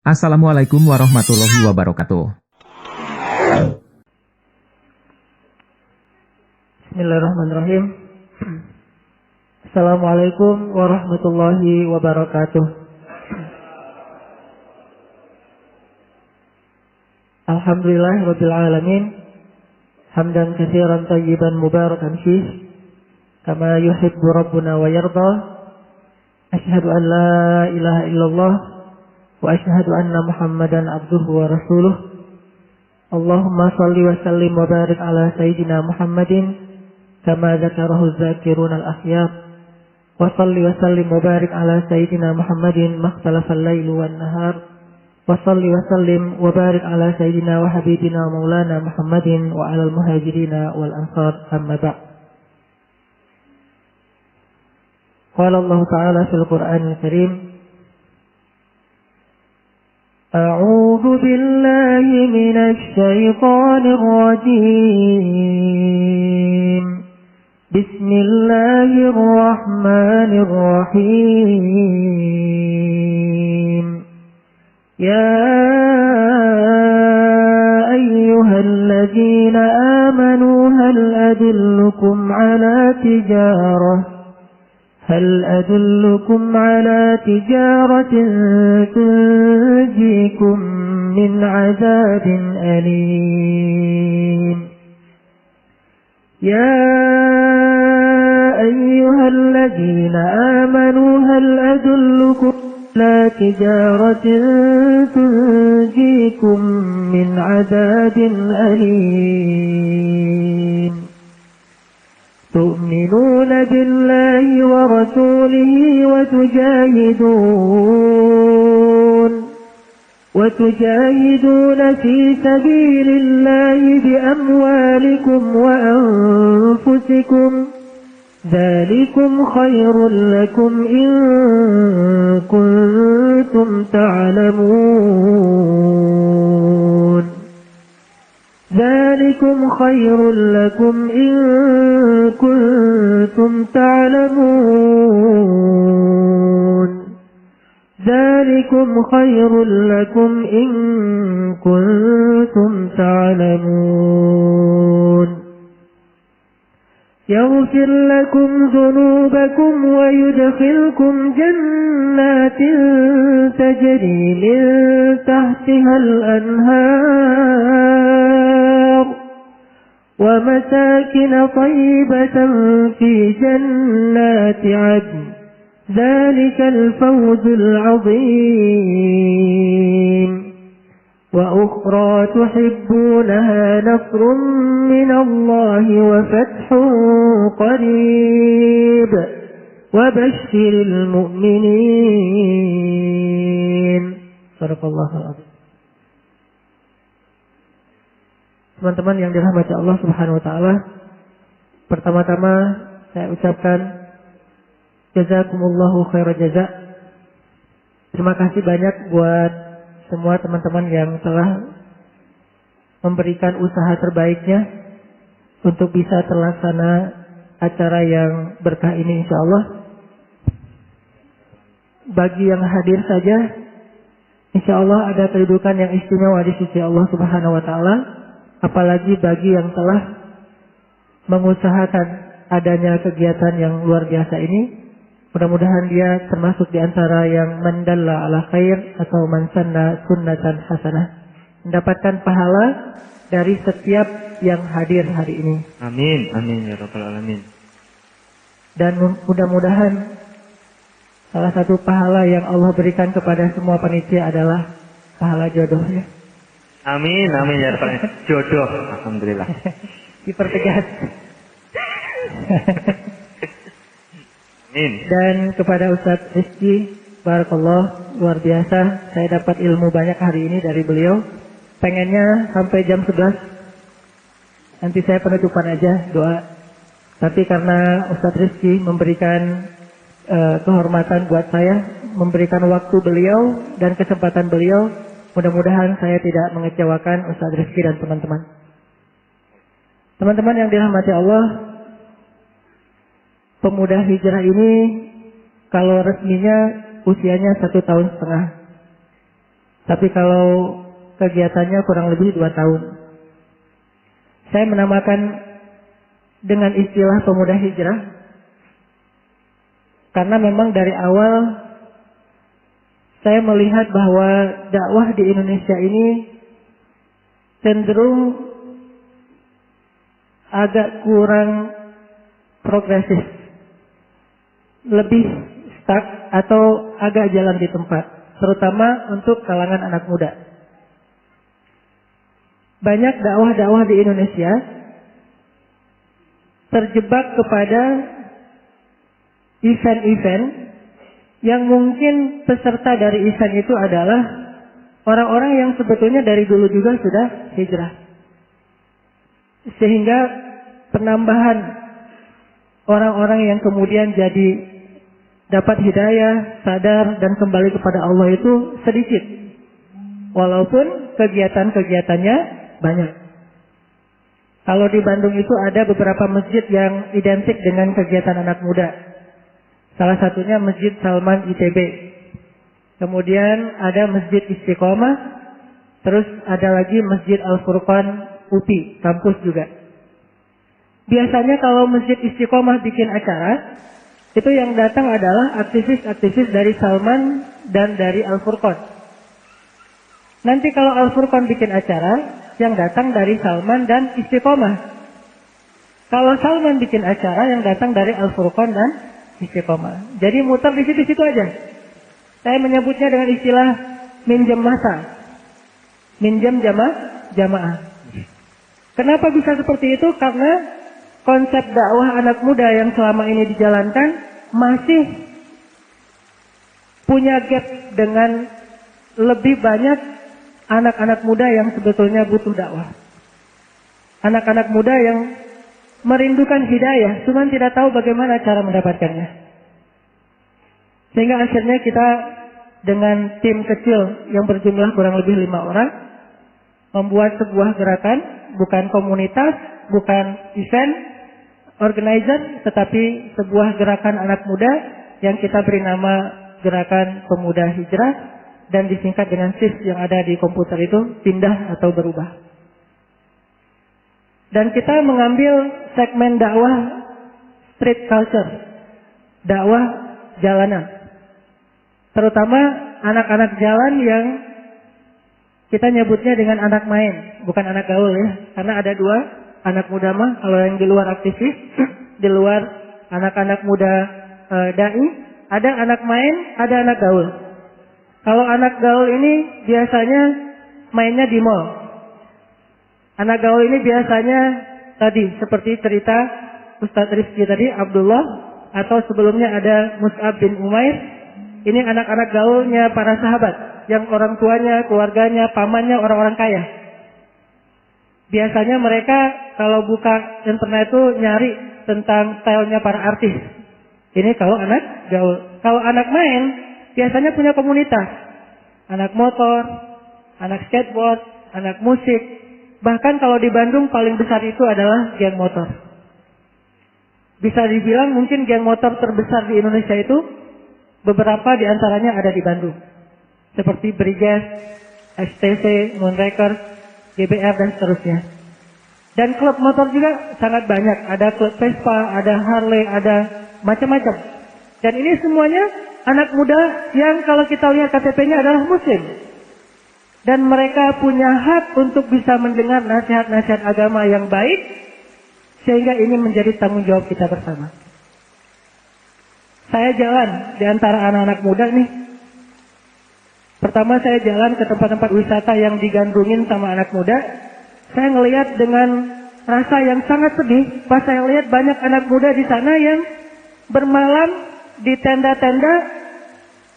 Assalamualaikum warahmatullahi wabarakatuh. Bismillahirrahmanirrahim. Assalamualaikum warahmatullahi wabarakatuh. Alhamdulillahirabbil alamin. Hamdan katsiran thayyiban mubarakan fih kama yuhibbu rabbuna wa yarda. Asyhadu an la ilaha illallah wa asyhadu anna Muhammadan abduhu wa rasuluh. Allahumma shalli wa sallim wa barik ala sayyidina Muhammadin kama dzakarahu dzakirun al-akhyar. Wa shalli wa sallim wa barik ala sayyidina Muhammadin makhtalafal lailu wan nahar. Wa shalli wa sallim wa barik ala sayyidina wa habibina maulana Muhammadin wa ala al-muhajirina wal ansar, amma ba'd. Qala Allah Ta'ala fil Qur'anil Karim: A'udzu billahi minasy syaithanir rajim. Bismillahirrahmanirrahim. Ya ayyuhalladzina amanu hal adullukum ala tijaratin tunjikum min azabin alim. Ya ayyuhalladzina amanu hal adullukum ala tijaratin tunjikum min azabin alim. تؤمنون بالله ورسوله وتجاهدون في سبيل الله بأموالكم وأنفسكم ذلكم خير لكم إن كنتم تعلمون. ذلكم خير لكم إن كنتم تعلمون. ذلكم خير لكم إن كنتم تعلمون. يغفر لكم ذنوبكم ويدخلكم جنات تجري من تحتها الأنهار ومساكن طيبة في جنات عدن. ذلك الفوز العظيم. وأخرى تحبونها نصر من الله وفتح قريب وبشر المؤمنين. Sadaqallahul adzim. Teman-teman yang dirahmati Allah Subhanahu wa taala, pertama-tama saya ucapkan jazakumullahu khairan jaza. Terima kasih banyak buat semua teman-teman yang telah memberikan usaha terbaiknya untuk bisa terlaksana acara yang berkah ini, insyaallah. Bagi yang hadir saja, insyaallah ada kedudukan yang istimewa di sisi Allah Subhanahu wa taala. Apalagi bagi yang telah mengusahakan adanya kegiatan yang luar biasa ini, mudah-mudahan dia termasuk di antara yang mandalla ala khair atau man sanna sunnatan hasanah, mendapatkan pahala dari setiap yang hadir hari ini. Amin, amin ya rabbal alamin. Dan mudah-mudahan salah satu pahala yang Allah berikan kepada semua panitia adalah pahala jodohnya. Amin, amin ya rabbal alamin. Jodoh, alhamdulillah. Dipertegas. Amin. Dan kepada Ustadz Rizky, barakallah, luar biasa. Saya dapat ilmu banyak hari ini dari beliau. Pengennya sampai jam 11. Nanti saya penutupan aja doa. Tapi karena Ustadz Rizky memberikan kehormatan buat saya, memberikan waktu beliau dan kesempatan beliau, mudah-mudahan saya tidak mengecewakan Ustadz Rizky dan teman-teman. Teman-teman yang dirahmati Allah, pemuda hijrah ini kalau resminya usianya 1,5 tahun. Tapi kalau kegiatannya kurang lebih 2 tahun. Saya menamakan dengan istilah pemuda hijrah karena memang dari awal saya melihat bahwa dakwah di Indonesia ini cenderung agak kurang progresif, lebih stuck atau agak jalan di tempat, terutama untuk kalangan anak muda. Banyak dakwah-dakwah di Indonesia terjebak kepada event-event yang mungkin peserta dari event itu adalah orang-orang yang sebetulnya dari dulu juga sudah hijrah. Sehingga penambahan orang-orang yang kemudian jadi dapat hidayah, sadar dan kembali kepada Allah itu sedikit. Walaupun kegiatan-kegiatannya banyak. Kalau di Bandung itu ada beberapa masjid yang identik dengan kegiatan anak muda. Salah satunya Masjid Salman ITB. Kemudian ada Masjid Istiqomah. Terus ada lagi Masjid Al-Furqan UPI, kampus juga. Biasanya kalau Masjid Istiqomah bikin acara, itu yang datang adalah aktivis-aktivis dari Salman dan dari Al-Furqan. Nanti kalau Al-Furqan bikin acara, yang datang dari Salman dan Istiqomah. Kalau Salman bikin acara, yang datang dari Al-Furqan dan Istiqomah. Jadi muter di situ-situ aja. Saya menyebutnya dengan istilah minjem masa. Minjem jamaah. Kenapa bisa seperti itu? Karena konsep dakwah anak muda yang selama ini dijalankan masih punya gap dengan lebih banyak anak-anak muda yang sebetulnya butuh dakwah. Anak-anak muda yang merindukan hidayah, cuma tidak tahu bagaimana cara mendapatkannya. Sehingga akhirnya kita dengan tim kecil yang berjumlah kurang lebih 5 orang, membuat sebuah gerakan, bukan komunitas, bukan event, organizer, tetapi sebuah gerakan anak muda yang kita beri nama Gerakan Pemuda Hijrah dan disingkat dengan SIS yang ada di komputer itu, pindah atau berubah. Dan kita mengambil segmen dakwah street culture, dakwah jalanan. Terutama anak-anak jalan yang kita nyebutnya dengan anak main, bukan anak gaul ya. Karena ada 2, anak muda mah kalau yang di luar aktivis, di luar anak-anak muda dai, ada anak main, ada anak gaul. Kalau anak gaul ini biasanya mainnya di mall. Anak gaul ini biasanya tadi seperti cerita Ustadz Rizky tadi, Abdullah, atau sebelumnya ada Mus'ab bin Umair. Ini anak-anak gaulnya para sahabat yang orang tuanya, keluarganya, pamannya orang-orang kaya. Biasanya mereka kalau buka internet itu nyari tentang stylenya para artis. Ini kalau anak gaul. Kalau anak main biasanya punya komunitas. Anak motor, anak skateboard, anak musik. Bahkan kalau di Bandung paling besar itu adalah geng motor. Bisa dibilang mungkin geng motor terbesar di Indonesia itu beberapa di antaranya ada di Bandung. Seperti Briges, STC, Moonraker, GBR dan seterusnya. Dan klub motor juga sangat banyak. Ada klub Vespa, ada Harley, ada macam-macam. Dan ini semuanya anak muda yang kalau kita lihat KTP-nya adalah muslim. Dan mereka punya hak untuk bisa mendengar nasihat-nasihat agama yang baik. Sehingga ini menjadi tanggung jawab kita bersama. Saya jalan di antara anak-anak muda nih. Pertama saya jalan ke tempat-tempat wisata yang digandrungin sama anak muda. Saya ngelihat dengan rasa yang sangat sedih. Pas saya lihat banyak anak muda di sana yang bermalam di tenda-tenda.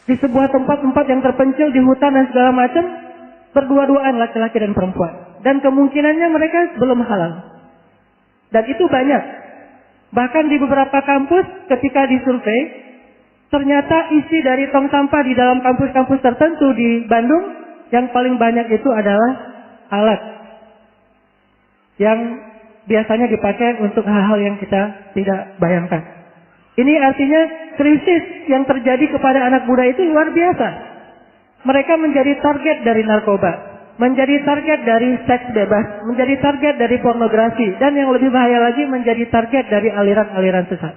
Di sebuah tempat-tempat yang terpencil di hutan dan segala macam. Berdua-duaan laki-laki dan perempuan. Dan kemungkinannya mereka belum halal. Dan itu banyak. Bahkan di beberapa kampus ketika disurvei, ternyata isi dari tong sampah di dalam kampus-kampus tertentu di Bandung, yang paling banyak itu adalah alat. Yang biasanya dipakai untuk hal-hal yang kita tidak bayangkan. Ini artinya krisis yang terjadi kepada anak muda itu luar biasa. mereka menjadi target dari narkoba, menjadi target dari seks bebas, menjadi target dari pornografi, dan yang lebih bahaya lagi menjadi target dari aliran-aliran sesat.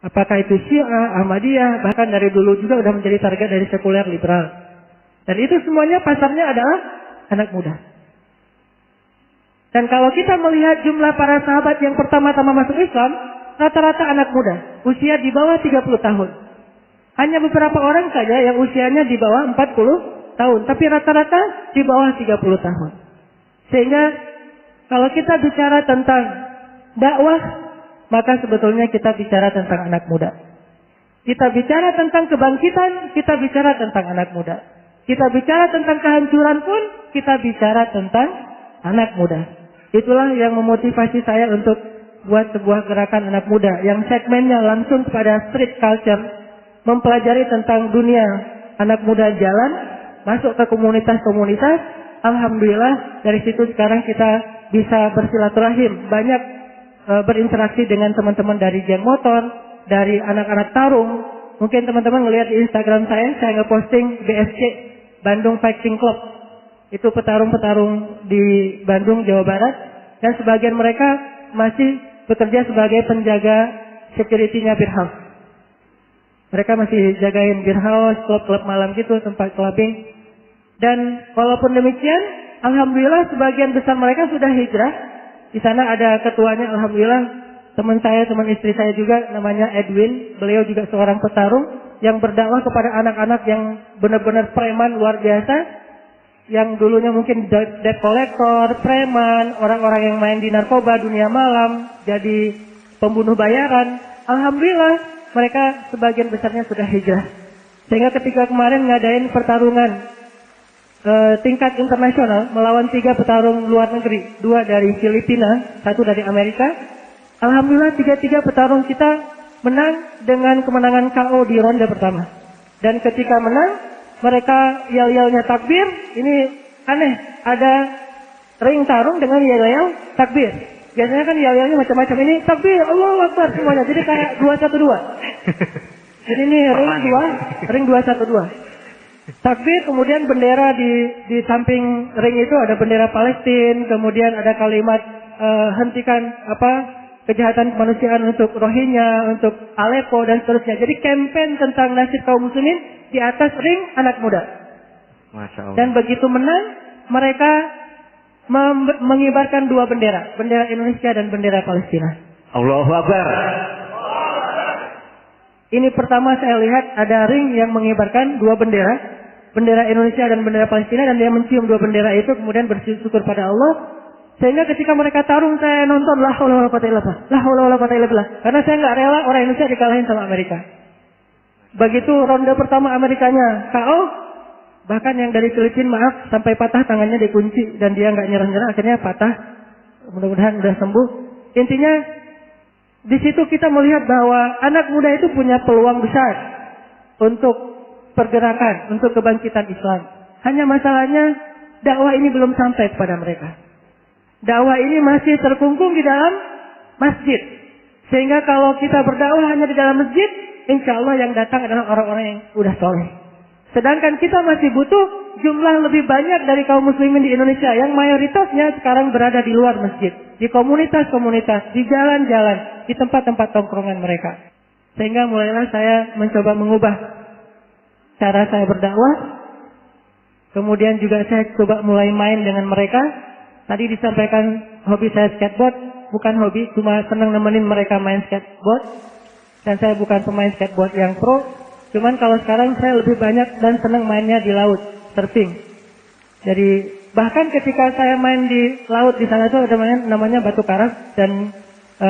Apakah itu Syiah, Ahmadiyah, bahkan dari dulu juga sudah menjadi target dari sekuler liberal. Dan itu semuanya pasarnya adalah anak muda. Dan kalau kita melihat jumlah para sahabat yang pertama-tama masuk Islam, rata-rata anak muda, usia di bawah 30 tahun. Hanya beberapa orang saja yang usianya di bawah 40 tahun, tapi rata-rata di bawah 30 tahun. Sehingga kalau kita bicara tentang dakwah, maka sebetulnya kita bicara tentang anak muda. Kita bicara tentang kebangkitan, kita bicara tentang anak muda. Kita bicara tentang kehancuran pun, kita bicara tentang anak muda. Itulah yang memotivasi saya untuk buat sebuah gerakan anak muda yang segmennya langsung kepada street culture, mempelajari tentang dunia anak muda jalan, masuk ke komunitas-komunitas. Alhamdulillah dari situ sekarang kita bisa bersilaturahim, banyak berinteraksi dengan teman-teman dari geng motor, dari anak-anak tarung. Mungkin teman-teman melihat di Instagram saya ngeposting BFC, Bandung Fighting Club. Itu petarung-petarung di Bandung, Jawa Barat. Dan sebagian mereka masih bekerja sebagai penjaga security-nya beer house. Mereka masih jagain beer house, klub-klub malam gitu, tempat clubbing. Dan walaupun demikian, alhamdulillah sebagian besar mereka sudah hijrah. Di sana ada ketuanya, alhamdulillah. Teman saya, teman istri saya juga, namanya Edwin. Beliau juga seorang petarung yang berdakwah kepada anak-anak yang benar-benar preman luar biasa. Yang dulunya mungkin debt collector, preman, orang-orang yang main di narkoba, dunia malam, jadi pembunuh bayaran. Alhamdulillah mereka sebagian besarnya sudah hijrah. Sehingga ketika kemarin ngadain pertarungan tingkat internasional melawan 3 petarung luar negeri, 2 dari Filipina, 1 dari Amerika. Alhamdulillah 3 petarung kita menang dengan kemenangan KO di ronde pertama. Dan ketika menang, mereka yel-yelnya takbir. Ini aneh, ada ring tarung dengan yel-yel takbir. Biasanya kan yel-yelnya macam-macam, ini takbir, Allahu Akbar semuanya. Jadi kayak 2-1-2. Jadi ini ring 2-1-2. Takbir, kemudian bendera di samping ring itu ada bendera Palestina, kemudian ada kalimat hentikan kejahatan kemanusiaan untuk Rohingya, untuk Aleppo dan seterusnya. Jadi campaign tentang nasib kaum muslimin di atas ring anak muda. Masya Allah. Dan begitu menang, mereka mengibarkan 2 bendera, bendera Indonesia dan bendera Palestina. Allahu Akbar. Ini pertama saya lihat ada ring yang mengibarkan 2 bendera, bendera Indonesia dan bendera Palestina, dan dia mencium 2 bendera itu kemudian bersyukur pada Allah. Sehingga ketika mereka tarung, saya nonton la haula wala quwata illa billah, la haula wala quwata illa billah, karena saya nggak rela orang Indonesia dikalahin sama Amerika. Begitu ronde pertama Amerikanya KO, bahkan yang dari Filipina maaf sampai patah tangannya dikunci dan dia nggak nyerah-nyerah, akhirnya patah. Mudah-mudahan udah sembuh. Intinya di situ kita melihat bahwa anak muda itu punya peluang besar untuk pergerakan, untuk kebangkitan Islam. Hanya masalahnya dakwah ini belum sampai kepada mereka. Dakwah ini masih terkungkung di dalam masjid. Sehingga kalau kita berdakwah hanya di dalam masjid, insya Allah yang datang adalah orang-orang yang udah soleh. Sedangkan kita masih butuh jumlah lebih banyak dari kaum muslimin di Indonesia yang mayoritasnya sekarang berada di luar masjid, di komunitas-komunitas, di jalan-jalan, di tempat-tempat tongkrongan mereka. Sehingga mulailah saya mencoba mengubah cara saya berdakwah. Kemudian juga saya coba mulai main dengan mereka. Tadi disampaikan hobi saya skateboard, bukan hobi, cuma senang nemenin mereka main skateboard. Dan saya bukan pemain skateboard yang pro, cuman kalau sekarang saya lebih banyak dan senang mainnya di laut, surfing. Jadi bahkan ketika saya main di laut di sana itu ada namanya Batu Karas, dan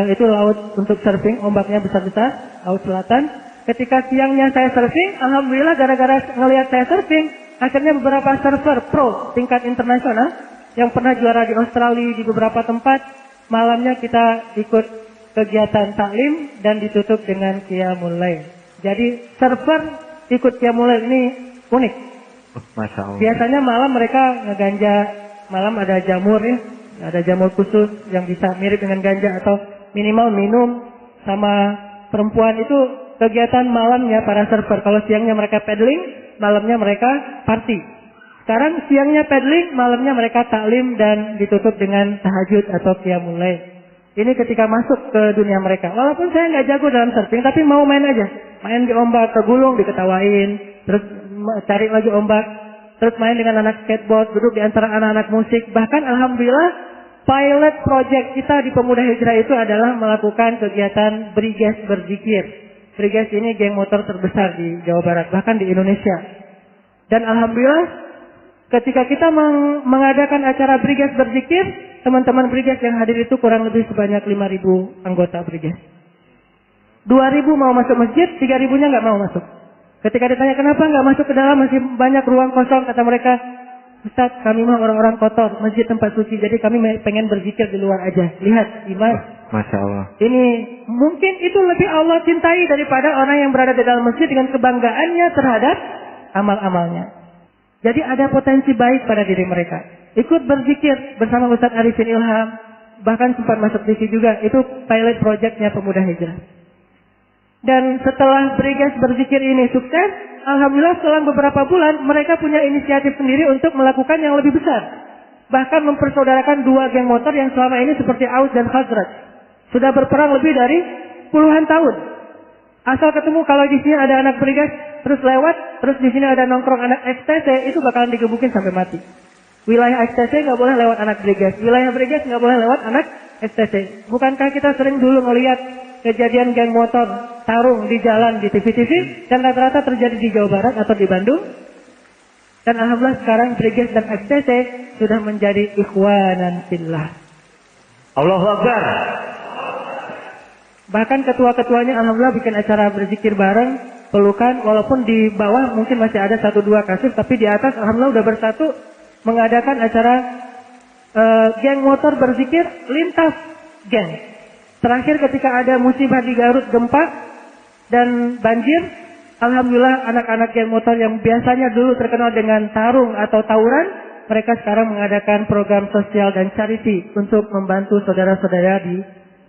itu laut untuk surfing, ombaknya besar-besar, laut selatan. Ketika siangnya saya surfing, alhamdulillah gara-gara ngelihat saya surfing, akhirnya beberapa surfer pro tingkat internasional yang pernah juara di Australia di beberapa tempat, malamnya kita ikut kegiatan taklim dan ditutup dengan qiyamul lail. Jadi surfer ikut qiyamul lail ini unik. Masya Allah. Biasanya malam mereka ngeganja, malam ada jamur ya, ada jamur khusus yang bisa mirip dengan ganja atau minimal minum. Sama perempuan itu kegiatan malamnya para server. Kalau siangnya mereka paddling, malamnya mereka party. Sekarang siangnya paddling, malamnya mereka taklim dan ditutup dengan tahajud atau qiyamul lail. Ini ketika masuk ke dunia mereka. Walaupun saya nggak jago dalam surfing, tapi mau main aja. Main di ombak, kegulung, diketawain. Terus cari lagi ombak. Terus main dengan anak skateboard, duduk di antara anak-anak musik. Bahkan alhamdulillah, pilot project kita di Pemuda Hijrah itu adalah melakukan kegiatan Briges berzikir. Briges ini geng motor terbesar di Jawa Barat, bahkan di Indonesia. Dan alhamdulillah, ketika kita mengadakan acara Briges berzikir, teman-teman Briges yang hadir itu kurang lebih sebanyak 5.000 anggota Briges. 2.000 mau masuk masjid, 3.000-nya nggak mau masuk. Ketika ditanya kenapa nggak masuk ke dalam, masih banyak ruang kosong, kata mereka, Ustaz, kami mah orang-orang kotor, masjid tempat suci, jadi kami pengen berzikir di luar aja. Lihat, iman. Masya Allah. Ini mungkin itu lebih Allah cintai daripada orang yang berada di dalam masjid dengan kebanggaannya terhadap amal-amalnya. Jadi ada potensi baik pada diri mereka. Ikut berzikir bersama Ustaz Arifin Ilham, bahkan sempat masuk TV juga. Itu pilot projectnya Pemuda Hijrah. Dan setelah Briges berzikir ini sukses, alhamdulillah setelah beberapa bulan mereka punya inisiatif sendiri untuk melakukan yang lebih besar. Bahkan mempersaudarakan 2 geng motor yang selama ini seperti Aus dan Khazraj. Sudah berperang lebih dari puluhan tahun. Asal ketemu kalau di sini ada anak Briges, terus lewat, terus di sini ada nongkrong anak XTC, itu bakalan digebukin sampai mati. Wilayah XTC nggak boleh lewat anak Briges, wilayah Briges nggak boleh lewat anak XTC. Bukankah kita sering dulu ngelihat kejadian geng motor tarung di jalan di TV-TV dan rata-rata terjadi di Jawa Barat atau di Bandung? Dan alhamdulillah sekarang Briges dan XTC sudah menjadi ikhwanan fillah. Allahu Akbar. Bahkan ketua-ketuanya alhamdulillah bikin acara berzikir bareng, pelukan, walaupun di bawah mungkin masih ada 1-2 kasus, tapi di atas alhamdulillah udah bersatu mengadakan acara geng motor berzikir lintas geng. Terakhir ketika ada musibah di Garut, gempa dan banjir, alhamdulillah anak-anak geng motor yang biasanya dulu terkenal dengan tarung atau tawuran, mereka sekarang mengadakan program sosial dan charity untuk membantu saudara-saudara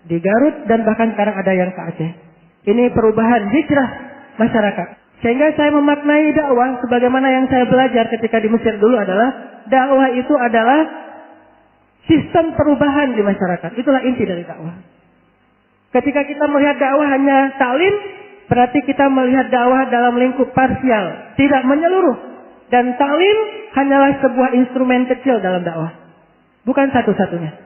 di Garut dan bahkan sekarang ada yang ke Aceh. Ini perubahan hijrah masyarakat. Sehingga saya memaknai dakwah sebagaimana yang saya belajar ketika di Mesir dulu adalah dakwah itu adalah sistem perubahan di masyarakat. Itulah inti dari dakwah. Ketika kita melihat dakwah hanya taklim, berarti kita melihat dakwah dalam lingkup parsial, tidak menyeluruh. Dan taklim hanyalah sebuah instrumen kecil dalam dakwah, bukan satu-satunya.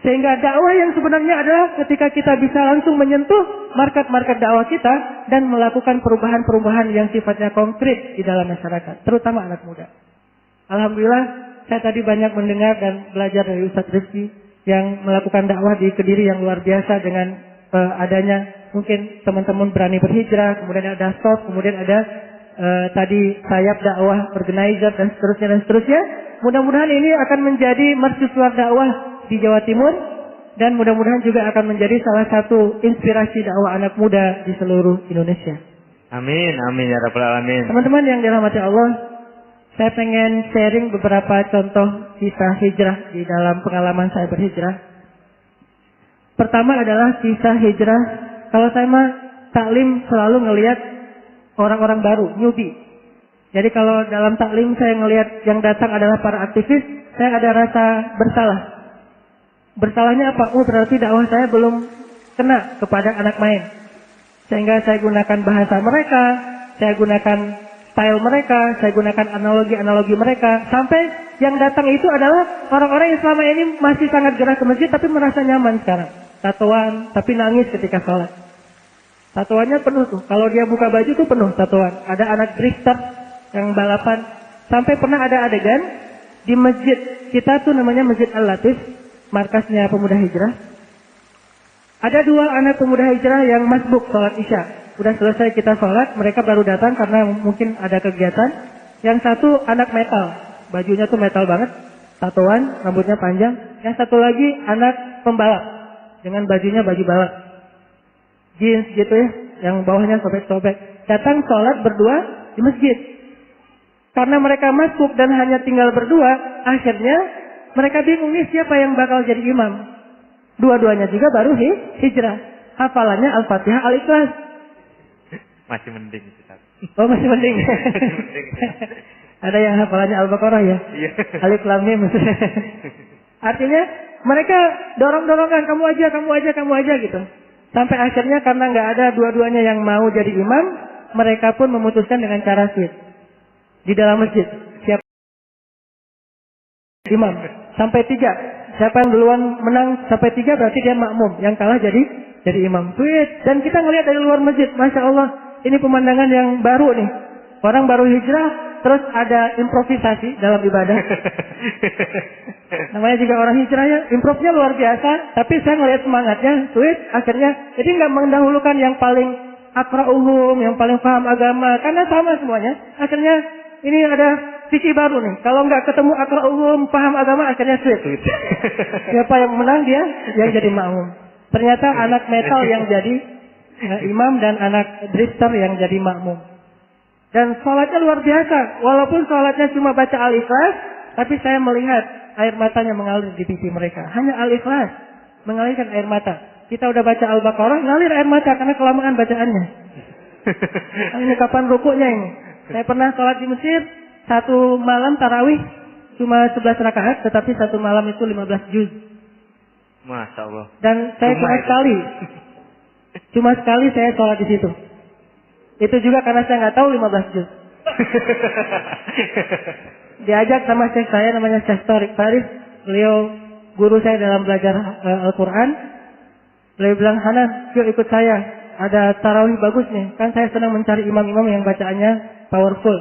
Sehingga dakwah yang sebenarnya adalah ketika kita bisa langsung menyentuh market-market dakwah kita dan melakukan perubahan-perubahan yang sifatnya konkret di dalam masyarakat, terutama anak muda. Alhamdulillah, saya tadi banyak mendengar dan belajar dari Ustadz Rizky yang melakukan dakwah di Kediri yang luar biasa dengan adanya mungkin teman-teman berani berhijrah, kemudian ada SOF, kemudian ada tadi sayap dakwah, organizer dan seterusnya. Mudah-mudahan ini akan menjadi mercusuar dakwah di Jawa Timur dan mudah-mudahan juga akan menjadi salah satu inspirasi dakwah anak muda di seluruh Indonesia. Amin, amin ya rabbal alamin. Teman-teman yang dirahmati Allah, saya pengen sharing beberapa contoh kisah hijrah di dalam pengalaman saya berhijrah. Pertama adalah kisah hijrah. Kalau saya mah taklim selalu ngelihat orang-orang baru, newbie. Jadi kalau dalam taklim saya ngelihat yang datang adalah para aktivis, saya ada rasa bersalah. Bersalahnya apa? Berarti dakwah saya belum kena kepada anak main. Sehingga saya gunakan bahasa mereka, saya gunakan style mereka, saya gunakan analogi-analogi mereka. Sampai yang datang itu adalah orang-orang yang selama ini masih sangat gerah ke masjid tapi merasa nyaman sekarang. Tatoan, tapi nangis ketika sholat. Tatoannya penuh tuh. Kalau dia buka baju tuh penuh tatoan. Ada anak drifter yang balapan. Sampai pernah ada adegan di masjid kita tuh namanya Masjid Al-Latif, markasnya Pemuda Hijrah. Ada 2 anak pemuda hijrah yang masbuk sholat isya. Udah selesai kita sholat, mereka baru datang karena mungkin ada kegiatan. Yang satu anak metal, bajunya tuh metal banget, tatoan, rambutnya panjang. Yang satu lagi anak pembalap, dengan bajunya baju balap, jeans gitu ya, yang bawahnya sobek-sobek. Datang sholat berdua di masjid. Karena mereka masbuk dan hanya tinggal berdua, akhirnya mereka bingung nih siapa yang bakal jadi imam. Dua-duanya juga baru hijrah. Hafalannya Al-Fatihah, Al-Ikhlas. Masih mending Ustaz. Oh masih mending. Masih mending. Ada yang hafalannya Al-Baqarah ya? Iya. Alif Lam Mim. Artinya mereka dorong-dorongan, kamu aja gitu. Sampai akhirnya karena nggak ada dua-duanya yang mau jadi imam, mereka pun memutuskan dengan cara switch di dalam masjid. Siapa imam sampai 3. Siapa yang duluan menang sampai 3 berarti dia makmum. Yang kalah jadi imam. Switch. Dan kita ngelihat dari luar masjid, masya Allah, ini pemandangan yang baru nih. Orang baru hijrah. Terus ada improvisasi dalam ibadah. Namanya juga orang hijrah ya, improvnya luar biasa. Tapi saya ngelihat semangatnya, sweet. Akhirnya, jadi nggak mendahulukan yang paling akra'uhum, yang paling paham agama. Karena sama semuanya. Akhirnya, ini ada sisi baru nih. Kalau nggak ketemu akra'uhum, paham agama, akhirnya sweet. Siapa yang menang dia, yang jadi makmum. Ternyata anak metal yang jadi imam dan anak drifter yang jadi makmum. Dan sholatnya luar biasa. Walaupun sholatnya cuma baca Al-Ikhlas, tapi saya melihat air matanya mengalir di pipi mereka. Hanya Al-Ikhlas mengalirkan air mata. Kita udah baca Al-Baqarah, ngalir air mata karena kelamaan bacaannya. Ini kapan rukuknya ini? Saya pernah sholat di Mesir, satu malam tarawih cuma 11 rakaat, tetapi satu malam itu 15 juz. Masya Allah. Dan saya cuma sekali saya sholat di situ. Itu juga karena saya nggak tahu 15 juz. Diajak sama syekh saya namanya Syekh Tariq Faris. Beliau guru saya dalam belajar Al-Quran. Beliau bilang, Hanan, yuk ikut saya. Ada tarawih bagus nih. Kan saya senang mencari imam-imam yang bacaannya powerful.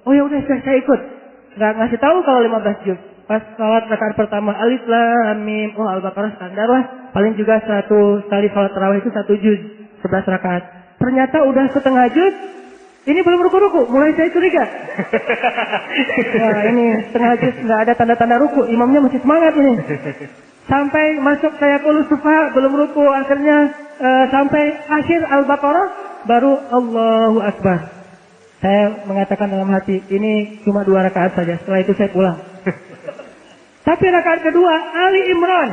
Oh ya udah saya ikut. Nggak ngasih tahu kalau 15 juz. Pas salat rakaat pertama Alif Lam Mim, oh Al-Baqarah standar lah. Paling juga satu kali salat tarawih itu 1 juz, 11 rakaat. Ternyata udah setengah juz, ini belum ruku-ruku, mulai saya curiga. Nah ini setengah juz nggak ada tanda-tanda ruku, imamnya masih semangat ini. Sampai masuk saya qulus sufa belum ruku, akhirnya sampai akhir Al-Baqarah baru Allahu Akbar. Saya mengatakan dalam hati, ini cuma 2 rakaat saja, setelah itu saya pulang. Tapi rakaat kedua Ali Imran.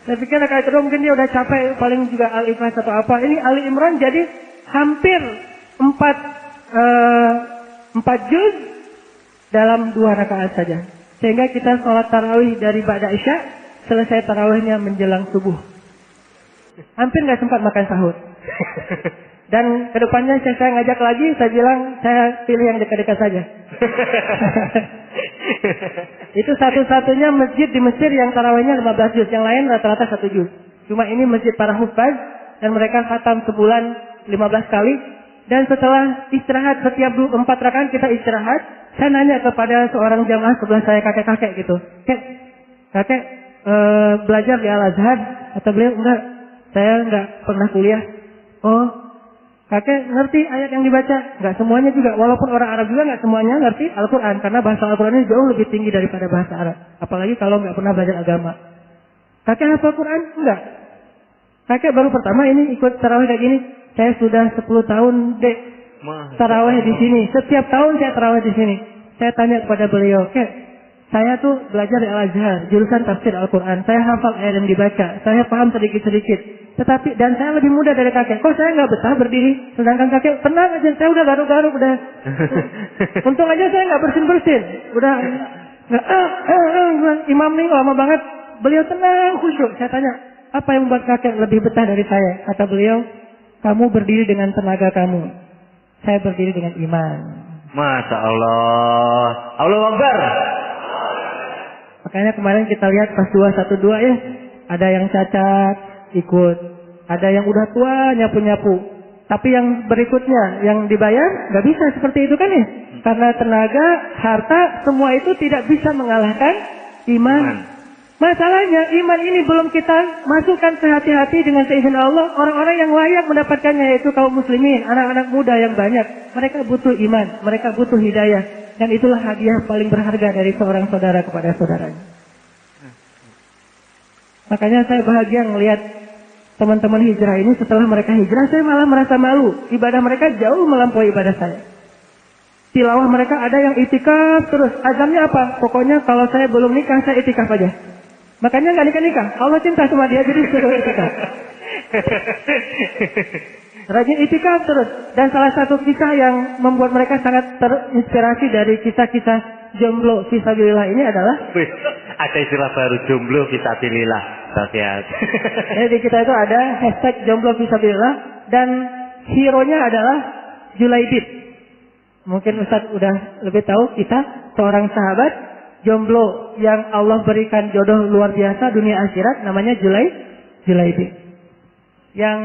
Saya pikir rakaat kedua mungkin dia udah capek, paling juga Al-Ikhlas atau apa. Ini Ali Imran jadi hampir 4 juz dalam 2 rakaat saja. Sehingga kita sholat tarawih dari ba'da isya, selesai tarawihnya menjelang subuh. Hampir nggak sempat makan sahur. Dan kedepannya saya ngajak lagi, saya bilang saya pilih yang dekat-dekat saja. Itu satu-satunya masjid di Mesir yang tarawihnya 15 juz, yang lain rata-rata 1 juz. Cuma ini masjid para hufaz dan mereka khatam sebulan 15 kali. Dan setelah istirahat setiap 4 rakaat kita istirahat, saya nanya kepada seorang jamaah sebelah saya, kakek-kakek gitu. Kakek belajar di Al-Azhar? Atau beliau enggak, saya enggak pernah kuliah. Oh, kakek ngerti ayat yang dibaca? Enggak semuanya juga, walaupun orang Arab juga enggak semuanya ngerti Al-Quran. Karena bahasa Al-Quran ini jauh lebih tinggi daripada bahasa Arab. Apalagi kalau enggak pernah belajar agama. Kakek hafal Quran? Enggak. Kakek baru pertama ini ikut tarawih kayak gini. Saya sudah 10 tahun dek tarawih di sini. Setiap tahun saya tarawih di sini. Saya tanya kepada beliau, Kek, saya tuh belajar di Al-Azhar, jurusan tafsir Al-Quran. Saya hafal ayat yang dibaca. Saya paham sedikit-sedikit. Tetapi, dan saya lebih muda dari kakek. Kok saya nggak betah berdiri? Sedangkan kakek, tenang aja, saya udah garuk-garuk, udah. Untung aja saya nggak bersin-bersin. Udah, imam nih lama banget. Beliau tenang, khusyuk. Saya tanya, apa yang membuat kakek lebih betah dari saya? Kata beliau, kamu berdiri dengan tenaga kamu. Saya berdiri dengan iman. Masya Allah. Allahu Akbar. Makanya kemarin kita lihat pas 212 ya. Ada yang cacat, ikut. Ada yang udah tua, nyapu-nyapu. Tapi yang berikutnya, yang dibayar, gak bisa seperti itu kan ya. Karena tenaga, harta, semua itu tidak bisa mengalahkan iman. Masalahnya iman ini belum kita masukkan sehati-hati dengan seizin Allah. Orang-orang yang layak mendapatkannya yaitu kaum muslimin, anak-anak muda yang banyak. Mereka butuh iman, mereka butuh hidayah. Dan itulah hadiah paling berharga dari seorang saudara kepada saudaranya. Makanya saya bahagia melihat teman-teman hijrah ini. Setelah mereka hijrah, saya malah merasa malu. Ibadah mereka jauh melampaui ibadah saya. Tilawah mereka ada yang itikaf terus. Azamnya apa? Pokoknya kalau saya belum nikah, saya itikaf aja. Makanya nggak nikah-nikah. Allah cinta sama dia, jadi suruh itikaf. rajin itikaf terus. Dan salah satu kisah yang membuat mereka sangat terinspirasi dari kisah-kisah jomblo fisabilillah ini adalah Wih, ada istilah baru jomblo fisabilillah. Sakiat. jadi kita itu ada hashtag jomblo fisabilillah dan hero-nya adalah Julaibib. Mungkin Ustaz udah lebih tahu, kita seorang sahabat jomblo yang Allah berikan jodoh luar biasa dunia akhirat, namanya Julaibib. Yang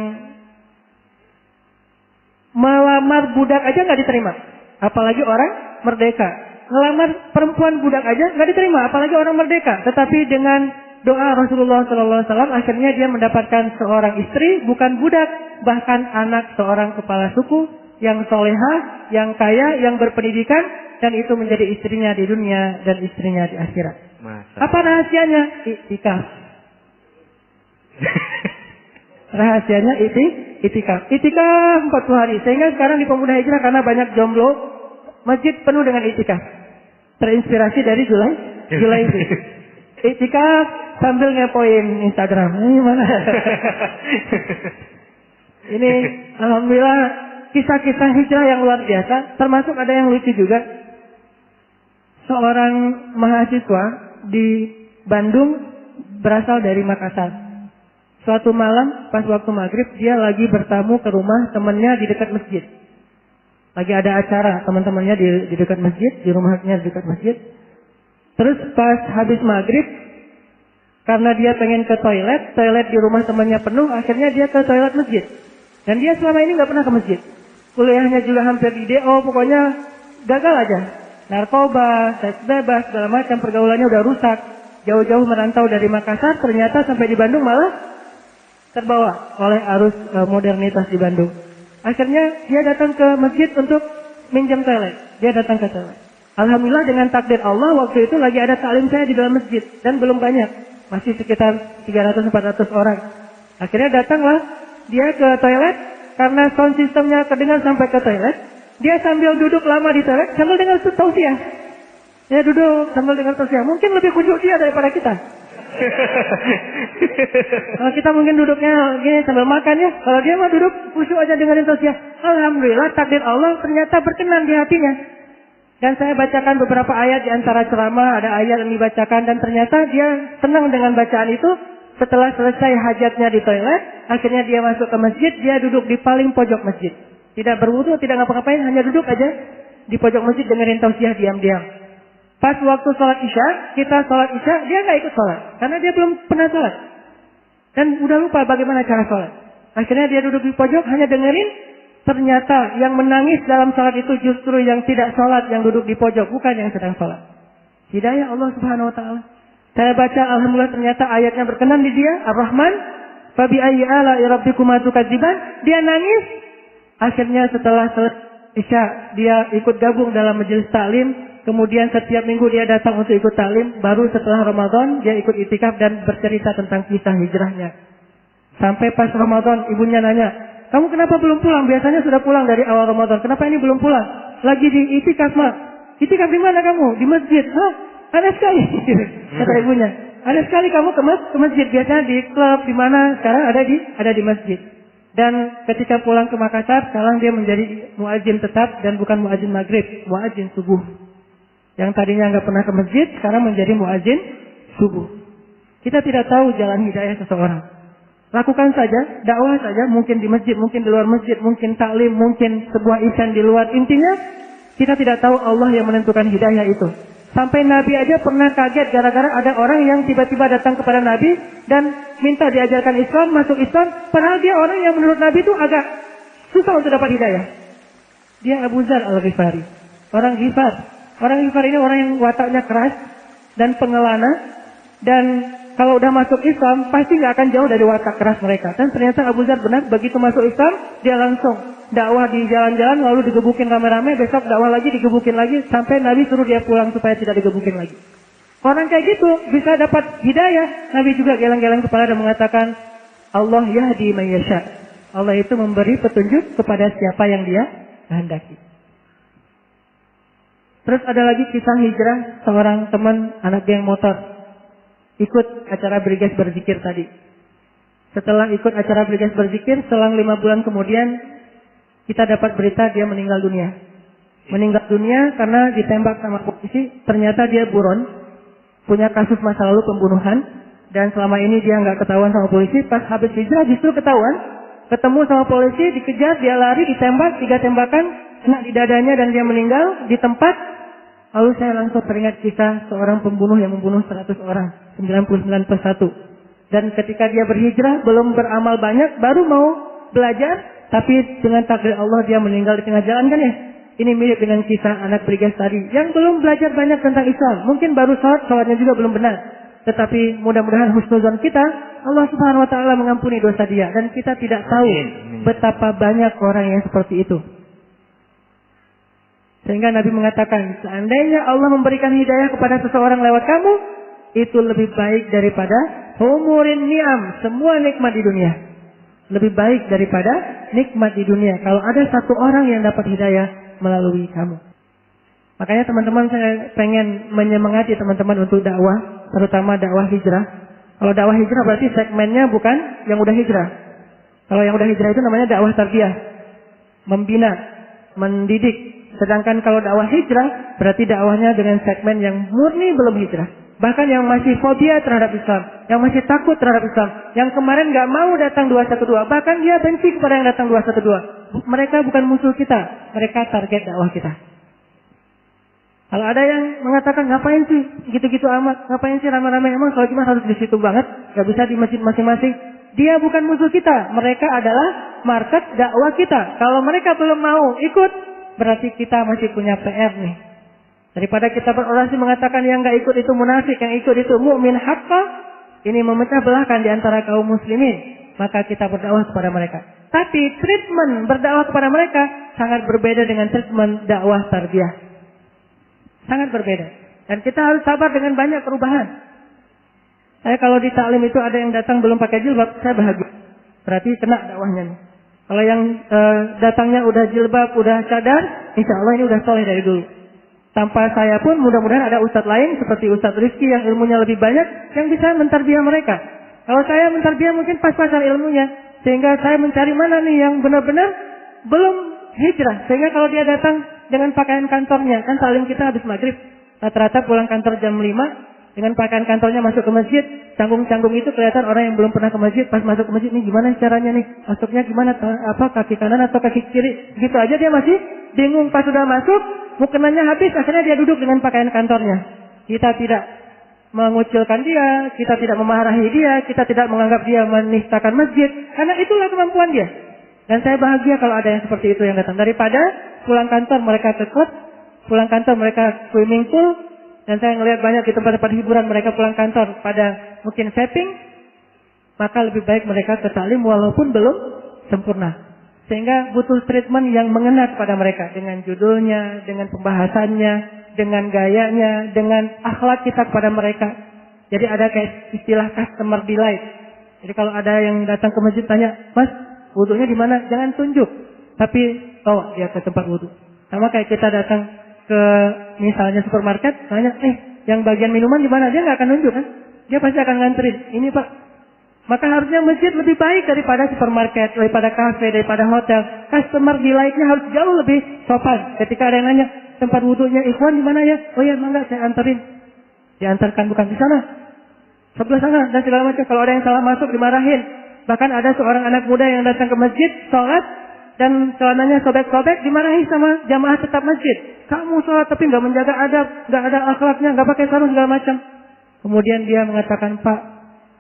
melamar budak aja nggak diterima, apalagi orang merdeka. Ngelamar perempuan budak aja nggak diterima, apalagi orang merdeka. Tetapi dengan doa Rasulullah SAW akhirnya dia mendapatkan seorang istri, bukan budak, bahkan anak seorang kepala suku yang solehah, yang kaya, yang berpendidikan, dan itu menjadi istrinya di dunia dan istrinya di akhirat. Apa rahasianya? Iktikaf. Rahasianya itikaf. Itikaf 40 hari. Sehingga sekarang di Pemuda Hijrah karena banyak jomblo, masjid penuh dengan itikaf. Terinspirasi dari Julai itu. Itikaf sambil ngepoin Instagram. Ini mana? Ini alhamdulillah kisah-kisah hijrah yang luar biasa. Termasuk ada yang lucu juga. Seorang mahasiswa di Bandung berasal dari Makassar. Suatu malam pas waktu maghrib dia lagi bertamu ke rumah temannya di dekat masjid. Lagi ada acara teman-temannya di dekat masjid, di rumahnya di dekat masjid. Terus pas habis maghrib, karena dia pengen ke toilet di rumah temannya penuh, akhirnya dia ke toilet masjid. Dan dia selama ini nggak pernah ke masjid. Kuliahnya juga hampir di DO, pokoknya gagal aja. Narkoba, seks bebas, segala macam, pergaulannya udah rusak. Jauh-jauh merantau dari Makassar, ternyata sampai di Bandung malah terbawa oleh arus modernitas di Bandung. Akhirnya dia datang ke masjid untuk minjam toilet. Dia datang ke toilet. Alhamdulillah dengan takdir Allah waktu itu lagi ada taklim saya di dalam masjid. Dan belum banyak. Masih sekitar 300-400 orang. Akhirnya datanglah dia ke toilet. Karena sound systemnya kedengar sampai ke toilet. Dia sambil duduk lama di toilet sambil dengar tausiah. Dia duduk sambil dengar tausiah. Mungkin lebih khusyuk dia daripada kita. Kalau kita mungkin duduknya gini sambil makan ya. Kalau dia mah duduk khusyuk aja dengerin tausiah. Alhamdulillah takdir Allah ternyata berkenan di hatinya. Dan saya bacakan beberapa ayat di antara ceramah, ada ayat yang dibacakan dan ternyata dia senang dengan bacaan itu. Setelah selesai hajatnya di toilet, akhirnya dia masuk ke masjid, dia duduk di paling pojok masjid. Tidak berwudu, tidak ngapa-ngapain, hanya duduk aja di pojok masjid dengerin tausiah diam-diam. Pas waktu sholat isya, kita sholat isya, dia nggak ikut sholat. Karena dia belum pernah sholat. Dan udah lupa bagaimana cara sholat. Akhirnya dia duduk di pojok, hanya dengerin. Ternyata yang menangis dalam sholat itu justru yang tidak sholat, yang duduk di pojok, bukan yang sedang sholat. Hidayah Allah Subhanahu Wa Taala. Saya baca, alhamdulillah ternyata ayatnya berkenan di dia, Ar-Rahman. Fabi ayyi ala'i rabbikuma tukadziban. Dia nangis. Akhirnya setelah selesai isya, dia ikut gabung dalam majelis taklim. Kemudian setiap minggu dia datang untuk ikut taklim. Baru setelah Ramadan dia ikut itikaf dan bercerita tentang kisah hijrahnya. Sampai pas Ramadan ibunya nanya, kamu kenapa belum pulang? Biasanya sudah pulang dari awal Ramadan. Kenapa ini belum pulang? Lagi di itikaf, Mak. Itikaf di mana kamu? Di masjid. Hah? Ada sekali. Kata ibunya. Ada sekali kamu ke masjid. Biasanya di klub, di mana? Sekarang ada di masjid. Dan ketika pulang ke Makassar, sekarang dia menjadi muadzin tetap dan bukan muadzin maghrib, muadzin subuh. Yang tadinya nggak pernah ke masjid, sekarang menjadi muadzin subuh. Kita tidak tahu jalan hidayah seseorang. Lakukan saja, dakwah saja, mungkin di masjid, mungkin di luar masjid, mungkin taklim, mungkin sebuah event di luar. Intinya, kita tidak tahu Allah yang menentukan hidayah itu. Sampai Nabi aja pernah kaget gara-gara ada orang yang tiba-tiba datang kepada Nabi dan minta diajarkan Islam, masuk Islam. Padahal dia orang yang menurut Nabi itu agak susah untuk dapat hidayah. Dia Abu Dzar Al-Ghifari. Orang Ghifar. Orang Ghifar ini orang yang wataknya keras dan pengelana. Dan kalau udah masuk Islam, pasti nggak akan jauh dari watak keras mereka. Dan ternyata Abu Dzar benar, begitu masuk Islam, dia langsung dakwah di jalan-jalan, lalu digebukin rame-rame, besok dakwah lagi, digebukin lagi, sampai Nabi suruh dia pulang supaya tidak digebukin lagi. Orang kayak gitu bisa dapat hidayah. Nabi juga geleng-geleng kepala dan mengatakan, Allah yahdi man yasha. Allah itu memberi petunjuk kepada siapa yang dia kehendaki. Terus ada lagi kisah hijrah seorang teman anak geng motor. Ikut acara Briges Berzikir tadi. Setelah ikut acara Briges Berzikir, selang 5 bulan kemudian kita dapat berita dia meninggal dunia. Meninggal dunia karena ditembak sama polisi. Ternyata dia buron, punya kasus masa lalu pembunuhan, dan selama ini dia nggak ketahuan sama polisi. Pas habis hijrah justru ketahuan, ketemu sama polisi, dikejar, dia lari, ditembak 3 tembakan, kena di dadanya dan dia meninggal di tempat. Lalu saya langsung teringat kisah seorang pembunuh yang membunuh 100 orang, 99 per 1. Dan ketika dia berhijrah, belum beramal banyak, baru mau belajar, tapi dengan takdir Allah dia meninggal di tengah jalan kan ya. Ini mirip dengan kisah anak Briges tadi, yang belum belajar banyak tentang Islam. Mungkin baru sholatnya juga belum benar. Tetapi mudah-mudahan husnuzon kita, Allah Subhanahu wa Ta'ala mengampuni dosa dia. Dan kita tidak tahu betapa banyak orang yang seperti itu. Sehingga Nabi mengatakan, seandainya Allah memberikan hidayah kepada seseorang lewat kamu, itu lebih baik daripada humurin ni'am, semua nikmat di dunia. Lebih baik daripada nikmat di dunia. Kalau ada satu orang yang dapat hidayah melalui kamu. Makanya teman-teman, saya pengen menyemangati teman-teman untuk dakwah, terutama dakwah hijrah. Kalau dakwah hijrah berarti segmennya bukan yang udah hijrah. Kalau yang udah hijrah itu namanya dakwah tarbiyah, membina, mendidik. Sedangkan kalau dakwah hijrah berarti dakwahnya dengan segmen yang murni belum hijrah. Bahkan yang masih fobia terhadap Islam, yang masih takut terhadap Islam, yang kemarin nggak mau datang 212, bahkan dia benci kepada yang datang 212. Mereka bukan musuh kita, mereka target dakwah kita. Kalau ada yang mengatakan, ngapain sih gitu-gitu amat, ngapain sih ramai-ramai, emang kalau cuma harus di situ banget, nggak bisa di masjid masing-masing. Dia bukan musuh kita, mereka adalah market dakwah kita. Kalau mereka belum mau ikut, berarti kita masih punya PR nih. Daripada kita berorasi mengatakan yang nggak ikut itu munafik, yang ikut itu mukmin haqqa, ini memecah belahkan di antara kaum muslimin. Maka kita berdakwah kepada mereka. Tapi treatment berdakwah kepada mereka sangat berbeda dengan treatment dakwah tarbiyah. Sangat berbeda. Dan kita harus sabar dengan banyak perubahan. Saya kalau di taklim itu ada yang datang belum pakai jilbab, saya bahagia. Berarti kena dakwahnya nih. Kalau yang datangnya udah jilbab, udah cadar, insya Allah ini udah soleh dari dulu. Tanpa saya pun mudah-mudahan ada ustadz lain seperti Ustadz Rizky yang ilmunya lebih banyak yang bisa mentarbiah mereka. Kalau saya mentarbiah mungkin pas-pasan ilmunya. Sehingga saya mencari mana nih yang benar-benar belum hijrah. Sehingga kalau dia datang dengan pakaian kantornya, kan salim kita habis maghrib. Rata-rata pulang kantor jam 5, dengan pakaian kantornya masuk ke masjid. Canggung-canggung itu kelihatan orang yang belum pernah ke masjid. Pas masuk ke masjid, nih gimana caranya nih? Masuknya gimana? Apa kaki kanan atau kaki kiri? Gitu aja dia masih bingung. Pas sudah masuk, mukenanya habis, akhirnya dia duduk dengan pakaian kantornya. Kita tidak mengucilkan dia, kita tidak memarahi dia, kita tidak menganggap dia menistakan masjid, karena itulah kemampuan dia. Dan saya bahagia kalau ada yang seperti itu yang datang. Daripada pulang kantor mereka ke klub, pulang kantor mereka swimming pool, dan saya ngelihat banyak di tempat-tempat hiburan mereka pulang kantor pada mungkin vaping, maka lebih baik mereka ke taklim walaupun belum sempurna. Sehingga butuh treatment yang mengena kepada mereka dengan judulnya, dengan pembahasannya, dengan gayanya, dengan akhlak kita kepada mereka. Jadi ada kayak istilah customer delight. Jadi kalau ada yang datang ke masjid tanya, Mas, wudunya di mana? Jangan tunjuk, tapi bawa dia ke tempat wudu. Sama kayak kita datang ke misalnya supermarket, tanya, yang bagian minuman di mana? Dia nggak akan nunjuk kan? Dia pasti akan nganterin. Ini Pak. Maka harusnya masjid lebih baik daripada supermarket, daripada kafe, daripada hotel. Customer delight-nya harus jauh lebih sopan. Ketika ada yang nanya, tempat wudunya Ikhwan di mana ya? Oh ya, mangga saya anterin. Diantarkan bukan di sana, sebelah sana dan segala macam. Kalau ada yang salah masuk dimarahin. Bahkan ada seorang anak muda yang datang ke masjid, sholat dan celananya sobek-sobek, dimarahi sama jamaah tetap masjid. Kamu sholat tapi nggak menjaga adab, nggak ada akhlaknya, nggak pakai sarung segala macam. Kemudian dia mengatakan, Pak,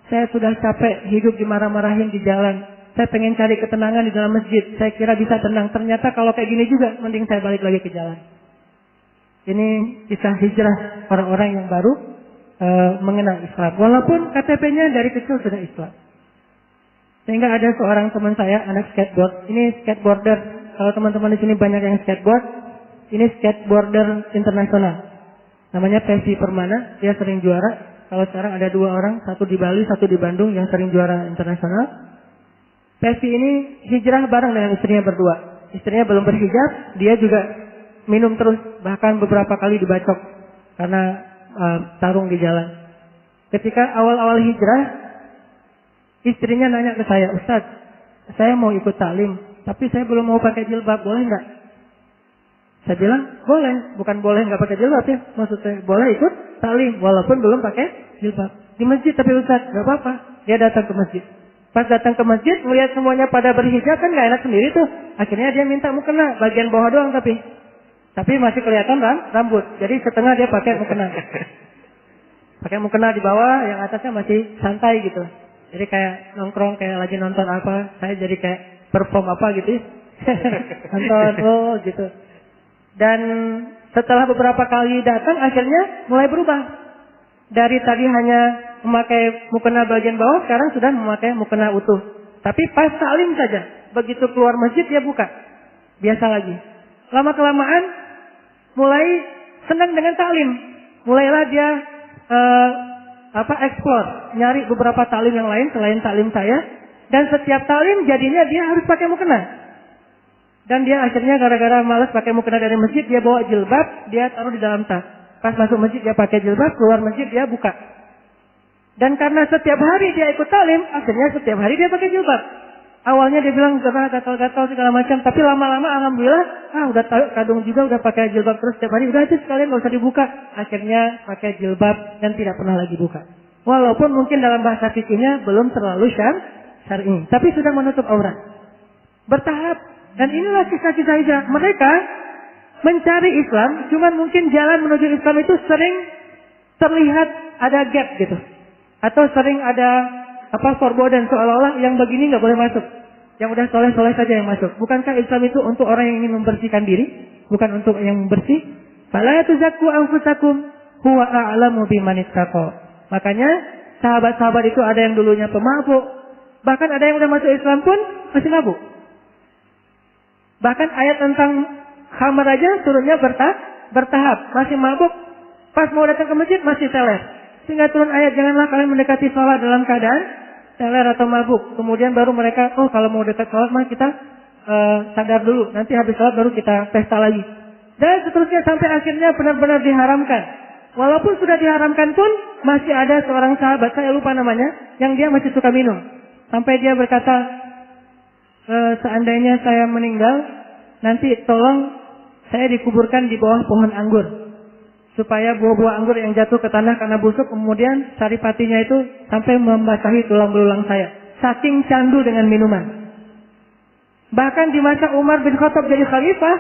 saya sudah capek hidup dimarah-marahin di jalan. Saya pengen cari ketenangan di dalam masjid. Saya kira bisa tenang. Ternyata kalau kayak gini juga, mending saya balik lagi ke jalan. Ini kisah hijrah orang-orang yang baru mengenal Islam. Walaupun KTP-nya dari kecil sudah Islam. Sehingga ada seorang teman saya, anak skateboard. Ini skateboarder. Kalau teman-teman di sini banyak yang skateboard, ini skateboarder internasional. Namanya Pevi Permana. Dia sering juara. Kalau sekarang ada 2 orang, satu di Bali, satu di Bandung yang sering juara internasional. Pevi ini hijrah bareng dengan istrinya berdua. Istrinya belum berhijab, dia juga minum terus, bahkan beberapa kali dibacok karena tarung di jalan. Ketika awal-awal hijrah, istrinya nanya ke saya, Ustaz, saya mau ikut taklim, tapi saya belum mau pakai jilbab, boleh nggak? Saya bilang, boleh. Bukan boleh nggak pakai jilbab ya. Maksud saya, boleh ikut taklim walaupun belum pakai jilbab. Di masjid tapi Ustaz, nggak apa-apa. Dia datang ke masjid. Pas datang ke masjid, melihat semuanya pada berhijab kan nggak enak sendiri tuh. Akhirnya dia minta mukena, bagian bawah doang tapi masih kelihatan rambut. Jadi setengah dia pakai mukena. Pakai mukena di bawah, yang atasnya masih santai gitu. Jadi kayak nongkrong, kayak lagi nonton apa. Saya jadi kayak perform apa gitu. Nonton, gitu. Dan setelah beberapa kali datang, akhirnya mulai berubah. Dari tadi hanya memakai mukena bagian bawah, sekarang sudah memakai mukena utuh. Tapi pas taklim saja, begitu keluar masjid dia buka. Biasa lagi. Lama-kelamaan mulai senang dengan taklim. Mulailah dia explore, nyari beberapa taklim yang lain selain taklim saya. Dan setiap taklim jadinya dia harus pakai mukena. Dan dia akhirnya gara-gara malas pakai mukena dari masjid, dia bawa jilbab, dia taruh di dalam tas. Pas masuk masjid dia pakai jilbab, keluar masjid dia buka. Dan karena setiap hari dia ikut taklim, akhirnya setiap hari dia pakai jilbab. Awalnya dia bilang gatal-gatal segala macam, tapi lama-lama alhamdulillah, udah kadung juga udah pakai jilbab terus setiap hari, udah aja sekalian nggak usah dibuka. Akhirnya pakai jilbab dan tidak pernah lagi buka. Walaupun mungkin dalam bahasa fikihnya belum terlalu syar'i, tapi sudah menutup aurat. Bertahap. Dan inilah kisah-kisah hijrah. Mereka mencari Islam, cuman mungkin jalan menuju Islam itu sering terlihat ada gap gitu. Atau sering ada forbidden, seolah-olah yang begini nggak boleh masuk. Yang udah soleh-soleh saja yang masuk. Bukankah Islam itu untuk orang yang ingin membersihkan diri? Bukan untuk yang bersih? Fala tuzakku anfusakum huwa a'lamu biman ittaqa. Makanya sahabat-sahabat itu ada yang dulunya pemabuk. Bahkan ada yang udah masuk Islam pun masih mabuk. Bahkan ayat tentang khamar aja turunnya bertahap. Masih mabuk, pas mau datang ke masjid masih teler. Sehingga turun ayat, janganlah kalian mendekati sholat dalam keadaan teler atau mabuk. Kemudian baru mereka, kalau mau dekat sholat mah kita sadar dulu. Nanti habis sholat baru kita pesta lagi. Dan seterusnya sampai akhirnya benar-benar diharamkan. Walaupun sudah diharamkan pun, masih ada seorang sahabat, saya lupa namanya, yang dia masih suka minum. Sampai dia berkata, seandainya saya meninggal, nanti tolong saya dikuburkan di bawah pohon anggur. Supaya buah-buah anggur yang jatuh ke tanah karena busuk, kemudian saripatinya itu sampai membasahi tulang belulang saya. Saking candu dengan minuman. Bahkan di masa Umar bin Khattab jadi khalifah,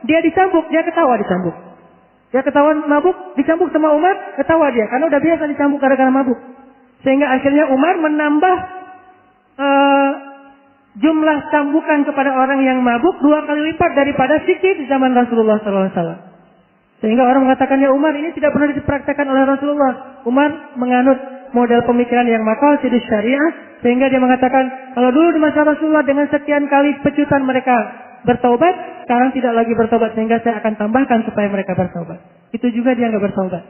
dia dicambuk, dia ketawa dicambuk. Dia ketahuan mabuk, dicambuk sama Umar, ketawa dia. Karena udah biasa dicambuk gara-gara mabuk. Sehingga akhirnya Umar menambah jumlah cambukan kepada orang yang mabuk 2 kali lipat daripada fikih di zaman Rasulullah SAW. Sehingga orang mengatakan, ya Umar ini tidak pernah dipraktekkan oleh Rasulullah. Umar menganut model pemikiran yang maqasid syariah, sehingga dia mengatakan, kalau dulu di masa Rasulullah dengan sekian kali pecutan mereka bertaubat, sekarang tidak lagi bertaubat, sehingga saya akan tambahkan supaya mereka bertaubat. Itu juga dia nggak bertaubat.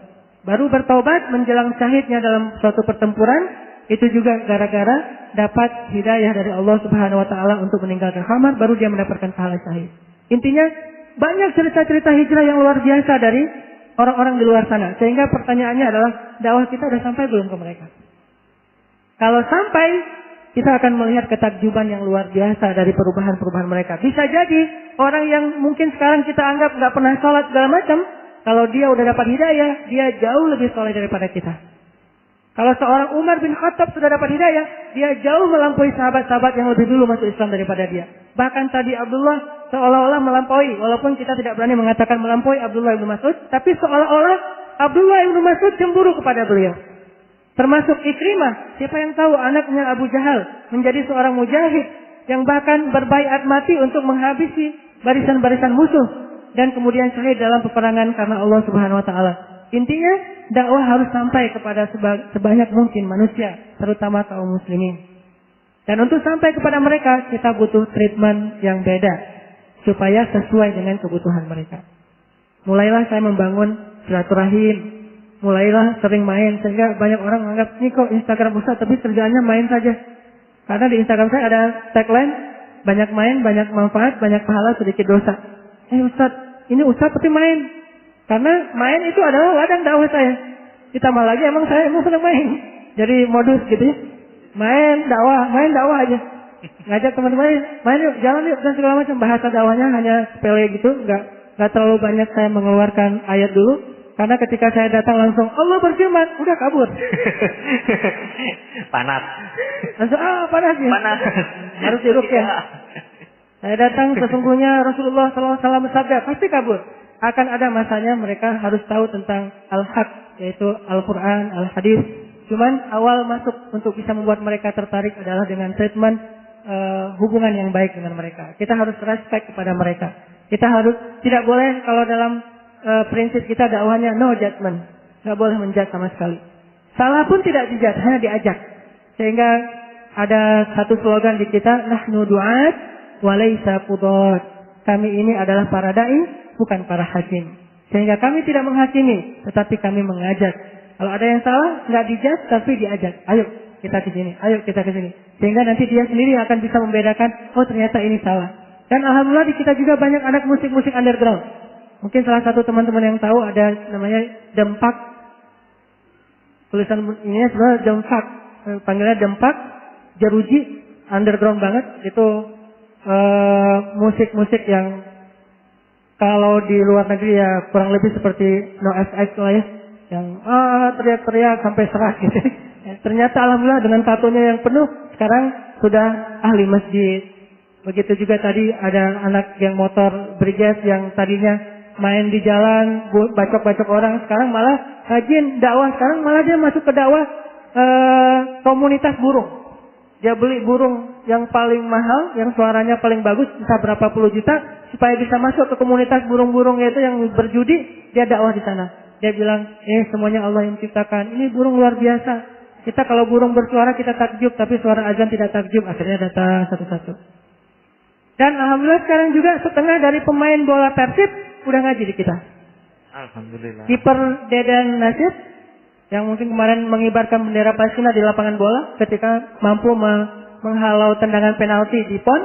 Baru bertaubat menjelang syahidnya dalam suatu pertempuran. Itu juga gara-gara dapat hidayah dari Allah Subhanahu wa taala untuk meninggalkan khamar, baru dia mendapatkan pahala syahid. Intinya banyak cerita-cerita hijrah yang luar biasa dari orang-orang di luar sana. Sehingga pertanyaannya adalah, dakwah kita sudah sampai belum ke mereka? Kalau sampai, kita akan melihat ketakjuban yang luar biasa dari perubahan-perubahan mereka. Bisa jadi orang yang mungkin sekarang kita anggap nggak pernah sholat segala macam, kalau dia udah dapat hidayah, dia jauh lebih soleh daripada kita. Kalau seorang Umar bin Khattab sudah dapat hidayah, dia jauh melampaui sahabat-sahabat yang lebih dulu masuk Islam daripada dia. Bahkan tadi Abdullah seolah-olah melampaui, walaupun kita tidak berani mengatakan melampaui Abdullah bin Mas'ud, tapi seolah-olah Abdullah bin Mas'ud cemburu kepada beliau. Termasuk Ikrimah, siapa yang tahu anaknya Abu Jahal menjadi seorang mujahid yang bahkan berbaiat mati untuk menghabisi barisan-barisan musuh dan kemudian syahid dalam peperangan karena Allah Subhanahu wa taala. Intinya, dakwah harus sampai kepada sebanyak mungkin manusia, terutama kaum muslimin. Dan untuk sampai kepada mereka, kita butuh treatment yang beda, supaya sesuai dengan kebutuhan mereka. Mulailah saya membangun silaturahim, mulailah sering main, sehingga banyak orang menganggap, ini kok Instagram Ustaz, tapi kerjaannya main saja. Karena di Instagram saya ada tagline, banyak main, banyak manfaat, banyak pahala, sedikit dosa. Ustaz, ini Ustaz tapi main. Karena main itu adalah ladang dakwah saya. Ditambah lagi emang saya emang senang main. Jadi modus gitu ya. Main dakwah aja. ngajak teman-teman main yuk, jalan yuk dan segala macam. Bahasa dakwahnya hanya sepele gitu, nggak terlalu banyak saya mengeluarkan ayat dulu. Karena ketika saya datang langsung Allah berfirman, udah kabur. Panas. Langsung panas ya. Panas. Harus diruqyah. Saya datang sesungguhnya Rasulullah SAW bersabda, pasti kabur. Akan ada masanya mereka harus tahu tentang al-haq, yaitu Al-Quran, al-hadis. Cuman awal masuk untuk bisa membuat mereka tertarik adalah dengan treatment hubungan yang baik dengan mereka. Kita harus respect kepada mereka. Kita harus, tidak boleh kalau dalam prinsip kita dakwahnya no judgment. Nggak boleh menjudge sama sekali. Salah pun tidak dijudge, hanya diajak. Sehingga ada satu slogan di kita, nahnu du'at walaysa qudat. Kami ini adalah para da'i, bukan para hakim. Sehingga kami tidak menghakimi, tetapi kami mengajak. Kalau ada yang salah, nggak dijudge, tapi diajak. Ayo kita ke sini, ayo kita ke sini. Sehingga nanti dia sendiri akan bisa membedakan, oh ternyata ini salah. Dan alhamdulillah di kita juga banyak anak musik-musik underground. Mungkin salah satu teman-teman yang tahu ada namanya Dempak. Tulisan ini sebenarnya Dempak. Panggilnya Dempak, Jeruji, underground banget. Itu musik-musik yang kalau di luar negeri ya kurang lebih seperti NoFX lah ya. Yang teriak-teriak sampai serak gitu. Ternyata alhamdulillah dengan tatonya yang penuh sekarang sudah ahli masjid. Begitu juga tadi ada anak yang motor briges yang tadinya main di jalan, bacok-bacok orang, sekarang malah rajin dakwah. Sekarang malah dia masuk ke dakwah komunitas burung. Dia beli burung yang paling mahal, yang suaranya paling bagus, bisa berapa puluh juta, supaya bisa masuk ke komunitas burung-burung itu yang berjudi, dia dakwah di sana. Dia bilang, semuanya Allah yang ciptakan. Ini burung luar biasa. Kita kalau burung bersuara kita takjub, tapi suara azan tidak takjub. Akhirnya datang satu-satu. Dan alhamdulillah sekarang juga setengah dari pemain bola Persib udah ngaji di kita. Alhamdulillah. Kiper Dedan Nasir yang mungkin kemarin mengibarkan bendera Palestina di lapangan bola ketika mampu menghalau tendangan penalti di PON,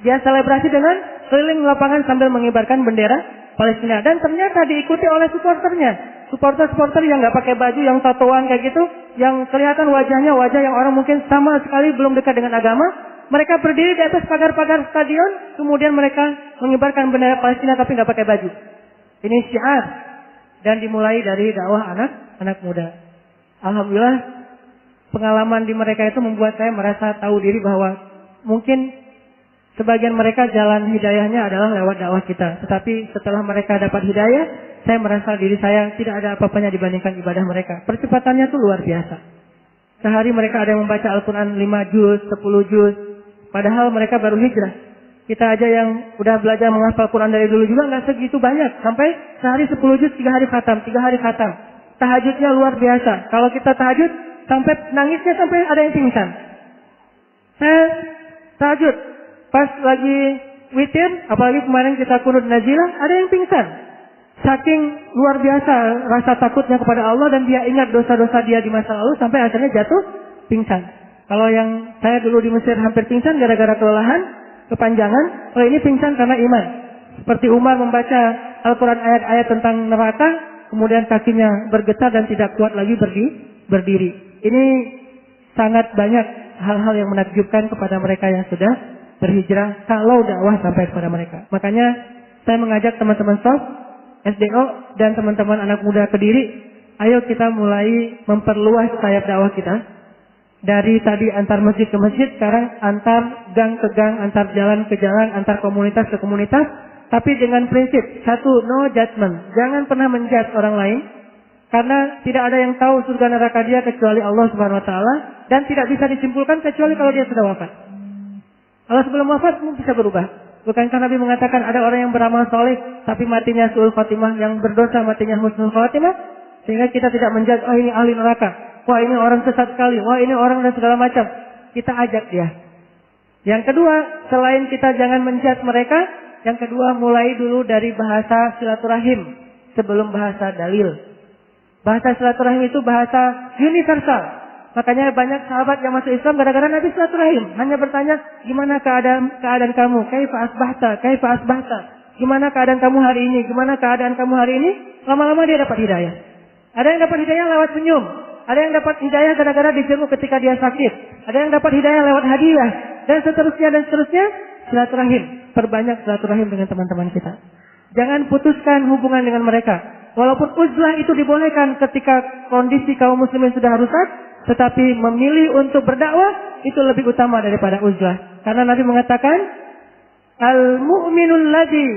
dia selebrasi dengan keliling lapangan sambil mengibarkan bendera Palestina dan ternyata diikuti oleh supporternya. Supporter-supporter yang nggak pakai baju, yang tatoan kayak gitu, yang kelihatan wajahnya wajah yang orang mungkin sama sekali belum dekat dengan agama. Mereka berdiri di atas pagar-pagar stadion, kemudian mereka mengibarkan bendera Palestina tapi nggak pakai baju. Ini syiar dan dimulai dari dakwah anak muda. Alhamdulillah pengalaman di mereka itu membuat saya merasa tahu diri bahwa mungkin sebagian mereka jalan hidayahnya adalah lewat dakwah kita. Tetapi setelah mereka dapat hidayah, saya merasa diri saya tidak ada apa-apanya dibandingkan ibadah mereka. Percepatannya tuh luar biasa. Sehari mereka ada yang membaca Al-Quran 5 juz, 10 juz. Padahal mereka baru hijrah. Kita aja yang udah belajar menghafal Quran dari dulu juga nggak segitu banyak. Sampai sehari 10 juz, 3 hari khatam, 3 hari khatam. Tahajudnya luar biasa. Kalau kita tahajud, sampai nangisnya sampai ada yang pingsan. Saya tahajud. Pas lagi witir, apalagi kemarin kita kunut nazilah, ada yang pingsan. Saking luar biasa rasa takutnya kepada Allah dan dia ingat dosa-dosa dia di masa lalu sampai akhirnya jatuh pingsan. Kalau yang saya dulu di Mesir hampir pingsan gara-gara kelelahan, kepanjangan. Kalau ini pingsan karena iman. Seperti Umar membaca Al-Quran ayat-ayat tentang neraka, kemudian kakinya bergetar dan tidak kuat lagi berdiri. Ini sangat banyak hal-hal yang menakjubkan kepada mereka yang sudah berhijrah kalau dakwah sampai kepada mereka. Makanya saya mengajak teman-teman SOF, SDO dan teman-teman anak muda Kediri, ayo kita mulai memperluas sayap dakwah kita. Dari tadi antar masjid ke masjid, sekarang antar gang ke gang, antar jalan ke jalan, antar komunitas ke komunitas. Tapi dengan prinsip, satu, no judgment. Jangan pernah menjudge orang lain. Karena tidak ada yang tahu surga neraka dia kecuali Allah Subhanahu Wa Taala. Dan tidak bisa disimpulkan kecuali kalau dia sudah wafat. Kalau sebelum wafat bisa berubah. Bukankah Nabi mengatakan ada orang yang beramal soleh tapi matinya su'ul khatimah, yang berdosa matinya husnul khatimah? Sehingga kita tidak menjudge, oh ini ahli neraka. Wah ini orang sesat sekali, wah ini orang dan segala macam. Kita ajak dia. Yang kedua, selain kita jangan menjudge mereka, yang kedua mulai dulu dari bahasa silaturahim sebelum bahasa dalil. Bahasa silaturahim itu bahasa universal. Makanya banyak sahabat yang masuk Islam gara-gara Nabi silaturahim. Hanya bertanya, gimana keadaan kamu? Kaifa asbahta? Gimana keadaan kamu hari ini? Gimana keadaan kamu hari ini? Lama-lama dia dapat hidayah. Ada yang dapat hidayah lewat senyum. Ada yang dapat hidayah gara-gara dijenguk ketika dia sakit. Ada yang dapat hidayah lewat hadiah. Dan seterusnya dan seterusnya. Silaturahim. Perbanyak silaturahim dengan teman-teman kita. Jangan putuskan hubungan dengan mereka. Walaupun uzlah itu dibolehkan ketika kondisi kaum muslimin sudah rusak. Tetapi memilih untuk berdakwah itu lebih utama daripada uzlah. Karena Nabi mengatakan, Al-mu'minul ladzi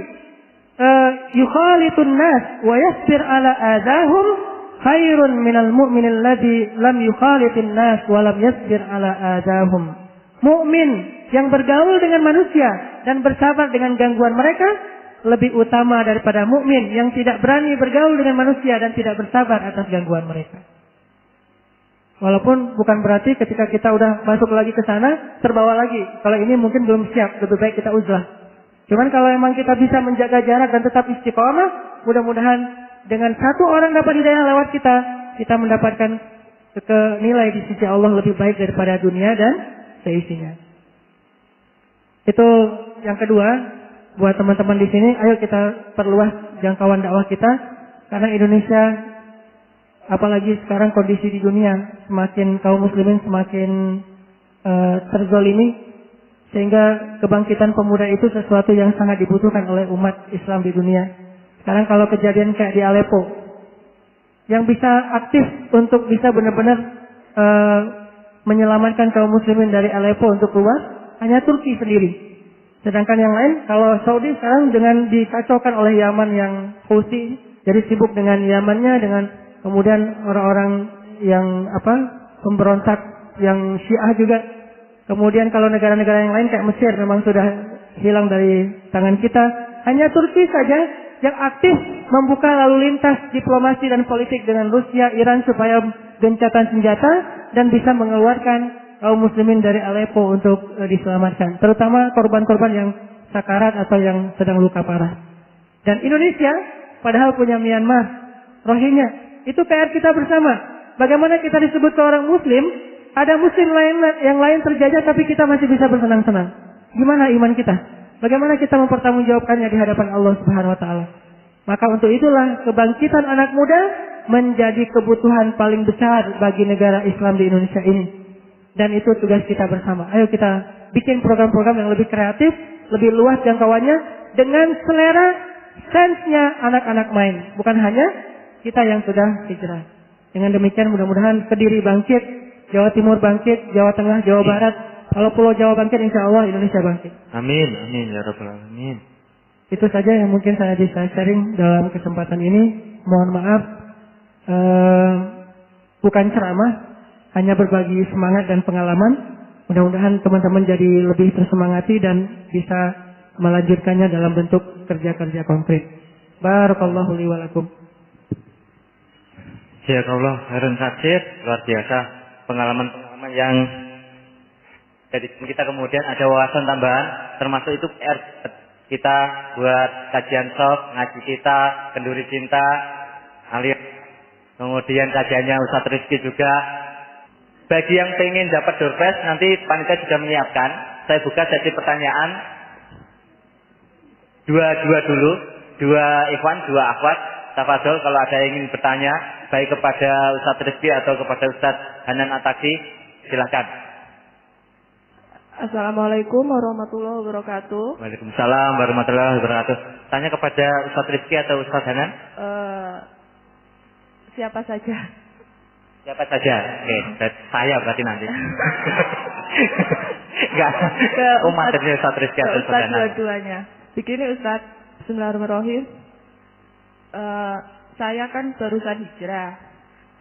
yukhalitun nas wa yasbir ala adahum khairun minal mu'minil ladzi lam yukhalitin nas wa lam yasbir ala adahum. Mukmin yang bergaul dengan manusia dan bersabar dengan gangguan mereka lebih utama daripada mukmin yang tidak berani bergaul dengan manusia dan tidak bersabar atas gangguan mereka. Walaupun bukan berarti ketika kita udah masuk lagi ke sana terbawa lagi. Kalau ini mungkin belum siap, lebih baik kita uzlah. Cuman kalau memang kita bisa menjaga jarak dan tetap istiqomah, mudah-mudahan dengan satu orang dapat hidayah lewat kita, kita mendapatkan nilai di sisi Allah lebih baik daripada dunia dan seisinya. Itu yang kedua, buat teman-teman di sini, ayo kita perluas jangkauan dakwah kita, karena Indonesia, apalagi sekarang kondisi di dunia, semakin kaum muslimin semakin terzalimi. Sehingga kebangkitan pemuda itu sesuatu yang sangat dibutuhkan oleh umat Islam di dunia. Sekarang kalau kejadian kayak di Aleppo, yang bisa aktif untuk bisa benar-benar menyelamatkan kaum muslimin dari Aleppo untuk keluar, hanya Turki sendiri. Sedangkan yang lain, kalau Saudi sekarang dengan dikacaukan oleh Yaman yang Houthi, jadi sibuk dengan Yamannya, dengan kemudian orang-orang yang pemberontak yang Syiah juga. Kemudian kalau negara-negara yang lain kayak Mesir memang sudah hilang dari tangan kita. Hanya Turki saja yang aktif membuka lalu lintas diplomasi dan politik dengan Rusia, Iran supaya gencatan senjata dan bisa mengeluarkan kaum muslimin dari Aleppo untuk diselamatkan. Terutama korban-korban yang sakarat atau yang sedang luka parah. Dan Indonesia padahal punya Myanmar, Rohingya. Itu PR kita bersama. Bagaimana kita disebut seorang muslim, ada muslim yang lain terjajah tapi kita masih bisa bersenang-senang. Gimana iman kita? Bagaimana kita mempertanggungjawabkannya di hadapan Allah Subhanahu wa taala? Maka untuk itulah kebangkitan anak muda menjadi kebutuhan paling besar bagi negara Islam di Indonesia ini. Dan itu tugas kita bersama. Ayo kita bikin program-program yang lebih kreatif, lebih luas jangkauannya dengan selera sense-nya anak-anak main, bukan hanya kita yang sudah hijrah. Dengan demikian mudah-mudahan Kediri bangkit, Jawa Timur bangkit, Jawa Tengah, Jawa Barat. Kalau Pulau Jawa bangkit, insya Allah Indonesia bangkit. Amin, amin ya Rabbal Alamin. Itu saja yang mungkin saya bisa sharing dalam kesempatan ini. Mohon maaf, bukan ceramah, hanya berbagi semangat dan pengalaman. Mudah-mudahan teman-teman jadi lebih tersemangati dan bisa melanjutkannya dalam bentuk kerja-kerja konkret. Barakallahu li wa lakum. Jazakallah khairan katsir, luar biasa. Pengalaman-pengalaman yang jadi kita kemudian ada wawasan tambahan, termasuk itu PR kita buat kajian soft, ngaji kita, kenduri cinta, alir, kemudian kajiannya Ustadz Rizky juga. Bagi yang pengen dapat door prize, nanti panitia sudah menyiapkan. Saya buka sesi pertanyaan, dua dulu, dua ikhwan, dua akhwat. Tafadhol kalau ada yang ingin bertanya, baik kepada Ustadz Rizky atau kepada Ustadz Hanan Ataki, silakan. Assalamualaikum warahmatullahi wabarakatuh. Waalaikumsalam warahmatullahi wabarakatuh. Tanya kepada Ustadz Rizky atau Ustadz Hanan? Siapa saja? Siapa saja? Oke, saya berarti nanti. Enggak. Materinya Ustadz Rizky atau Ustadz Hanan? Dua-duanya. Begini Ustadz, bismillahirrahmanirrahim. Saya kan barusan hijrah.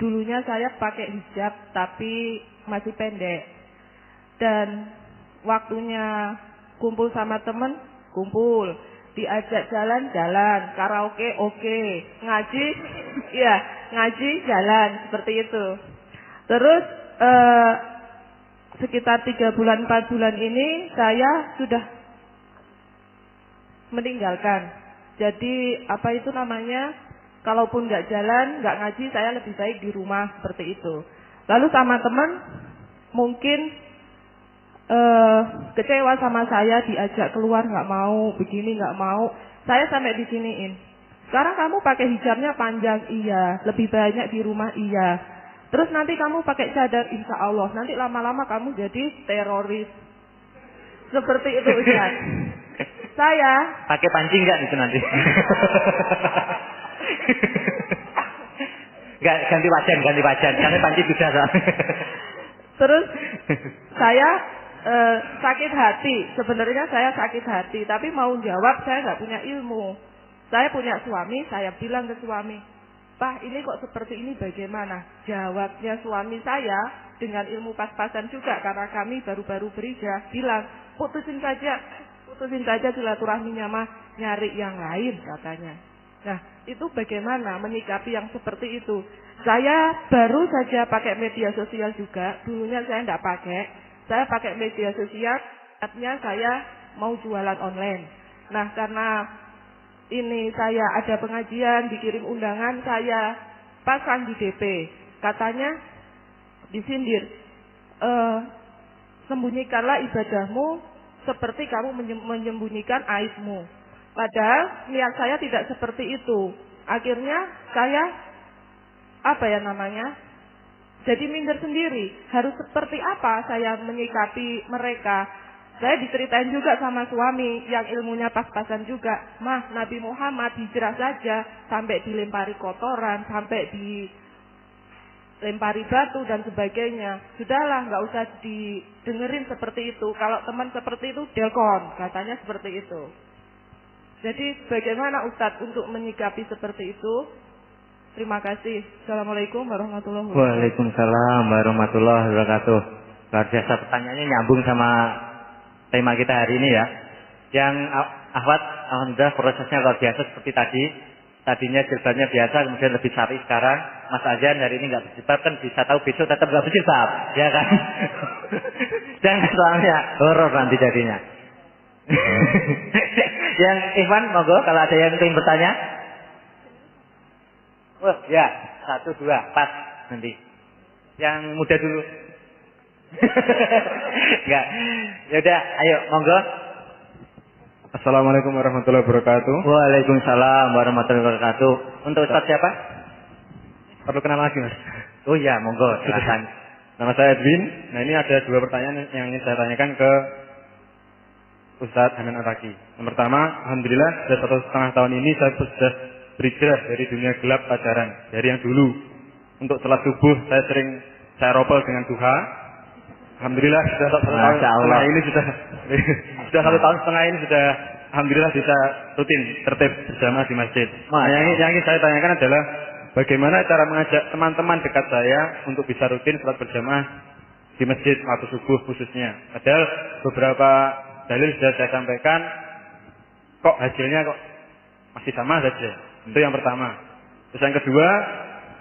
Dulunya saya pakai hijab tapi masih pendek. Dan waktunya kumpul sama temen, kumpul. Diajak jalan-jalan, karaoke oke, ngaji, ya ngaji jalan, seperti itu. Terus sekitar 3 bulan 4 bulan ini saya sudah meninggalkan. Jadi apa itu namanya, kalaupun nggak jalan, nggak ngaji, saya lebih baik di rumah, seperti itu. Lalu sama teman mungkin kecewa sama saya, diajak keluar nggak mau, begini nggak mau, saya sampai disiniin. Sekarang kamu pakai hijabnya panjang, iya. Lebih banyak di rumah, iya. Terus nanti kamu pakai cadar, insya Allah. Nanti lama-lama kamu jadi teroris. Seperti itu Ustaz. Saya pakai panci enggak itu nanti? Enggak, ganti wajan. Karena panci sudah. Terus saya sakit hati. Sebenarnya saya sakit hati, tapi mau jawab saya nggak punya ilmu. Saya punya suami, saya bilang ke suami, "Pak, ini kok seperti ini bagaimana?" Jawabnya suami saya dengan ilmu pas-pasan juga karena kami baru-baru berijah, bilang, putusin saja silaturahminya mah, nyari yang lain," katanya. Nah, itu bagaimana menyikapi yang seperti itu? Saya baru saja pakai media sosial juga, dulunya saya tidak pakai. Saya pakai media sosial, artinya saya mau jualan online. Nah, karena ini saya ada pengajian, dikirim undangan, saya pasang di DP. Katanya disindir, sembunyikanlah ibadahmu seperti kamu menyembunyikan aibmu. Padahal niat saya tidak seperti itu. Akhirnya saya jadi minder sendiri. Harus seperti apa saya menyikapi mereka? Saya diceritain juga sama suami yang ilmunya pas-pasan juga. Mah, Nabi Muhammad hijrah saja sampai dilempari kotoran, sampai dilempari batu dan sebagainya. Sudahlah, nggak usah didengerin seperti itu. Kalau teman seperti itu, delkon, katanya seperti itu. Jadi bagaimana Ustadz untuk menyikapi seperti itu? Terima kasih. Assalamualaikum warahmatullahi wabarakatuh. Waalaikumsalam warahmatullahi wabarakatuh. Luar biasa, pertanyaannya nyambung sama tema kita hari ini ya. Yang akhwat, alhamdulillah prosesnya luar biasa seperti tadi. Tadinya jilbabnya biasa, kemudian lebih syar'i sekarang. Mas Azan hari ini nggak berjilbab, kan bisa tahu besok tetap nggak berjilbab, ya kan? Jangan soalnya horor nanti jadinya. Yang Ikhwan, monggo kalau ada yang ingin bertanya. Oh ya, 1, 2, pas nanti. Yang muda dulu. Enggak. Ya udah, ayo monggo. Assalamualaikum warahmatullahi wabarakatuh. Waalaikumsalam warahmatullahi wabarakatuh. Untuk Ustaz siapa? Perlu kenal lagi, Mas? Oh iya, monggo silakan. Nama saya Edwin. Nah, ini ada 2 pertanyaan yang ingin saya tanyakan ke Ustadz Hanan Ataki. Yang pertama, alhamdulillah sudah 1,5 tahun ini saya sudah berhijrah dari dunia gelap pacaran. Dari yang dulu untuk sholat subuh saya ropel dengan duha. Alhamdulillah sudah 1 tahun setengah ini sudah 1 tahun setengah ini sudah alhamdulillah bisa rutin tertib berjamaah di masjid. Nah, yang ingin saya tanyakan adalah bagaimana cara mengajak teman-teman dekat saya untuk bisa rutin sholat berjamaah di masjid waktu subuh khususnya. Padahal beberapa dalil sudah saya sampaikan, kok hasilnya kok masih sama saja. Itu yang pertama. Terus yang kedua,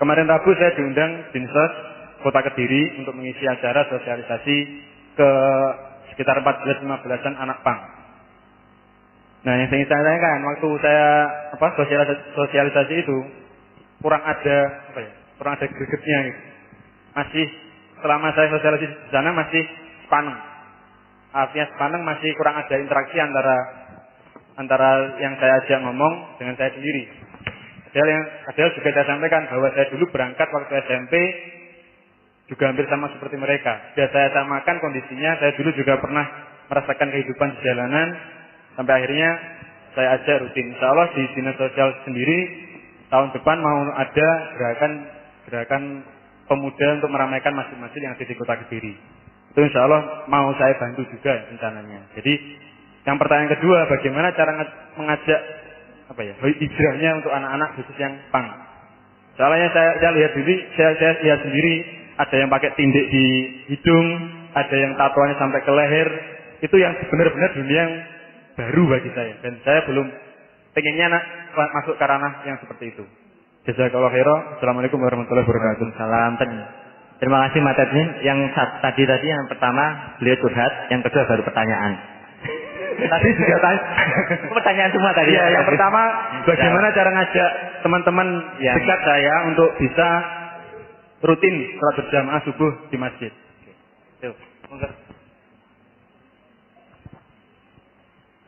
kemarin Rabu saya diundang Dinsos Kota Kediri untuk mengisi acara sosialisasi ke sekitar 14-15an anak pang. Nah, yang ingin saya tanyakan, waktu saya sosialisasi itu kurang ada gregetnya gitu. Masih selama saya sosialisasi di sana masih sepaneng. Artinya sepaneng masih kurang ada interaksi antara yang saya ajak ngomong dengan saya sendiri. Padahal juga saya sampaikan bahwa saya dulu berangkat waktu SMP juga hampir sama seperti mereka. Sudah saya samakan kondisinya, saya dulu juga pernah merasakan kehidupan di jalanan, sampai akhirnya saya ajak rutin. Insya Allah di dinas sosial sendiri tahun depan mau ada gerakan pemuda untuk meramaikan masjid-masjid yang ada di Kota Kediri. Itu insya Allah mau saya bantu juga rencananya. Jadi yang pertanyaan kedua, bagaimana cara mengajak hijrahnya untuk anak-anak khusus yang pang. Soalnya saya lihat sendiri ada yang pakai tindik di hidung, ada yang tatoannya sampai ke leher. Itu yang benar-benar dunia yang baru bagi saya. Dan saya belum pengennya masuk ke ranah yang seperti itu. Jazakallahu khairan. Assalamualaikum warahmatullahi wabarakatuh. Salam. Terima kasih Mas Edwin. Yang tadi yang pertama beliau curhat, yang kedua baru pertanyaan. Tadi juga pertanyaan semua tadi. Ya, yang pertama bagaimana cara ngajak teman-teman dekat saya untuk bisa rutin sholat berjamaah subuh di masjid.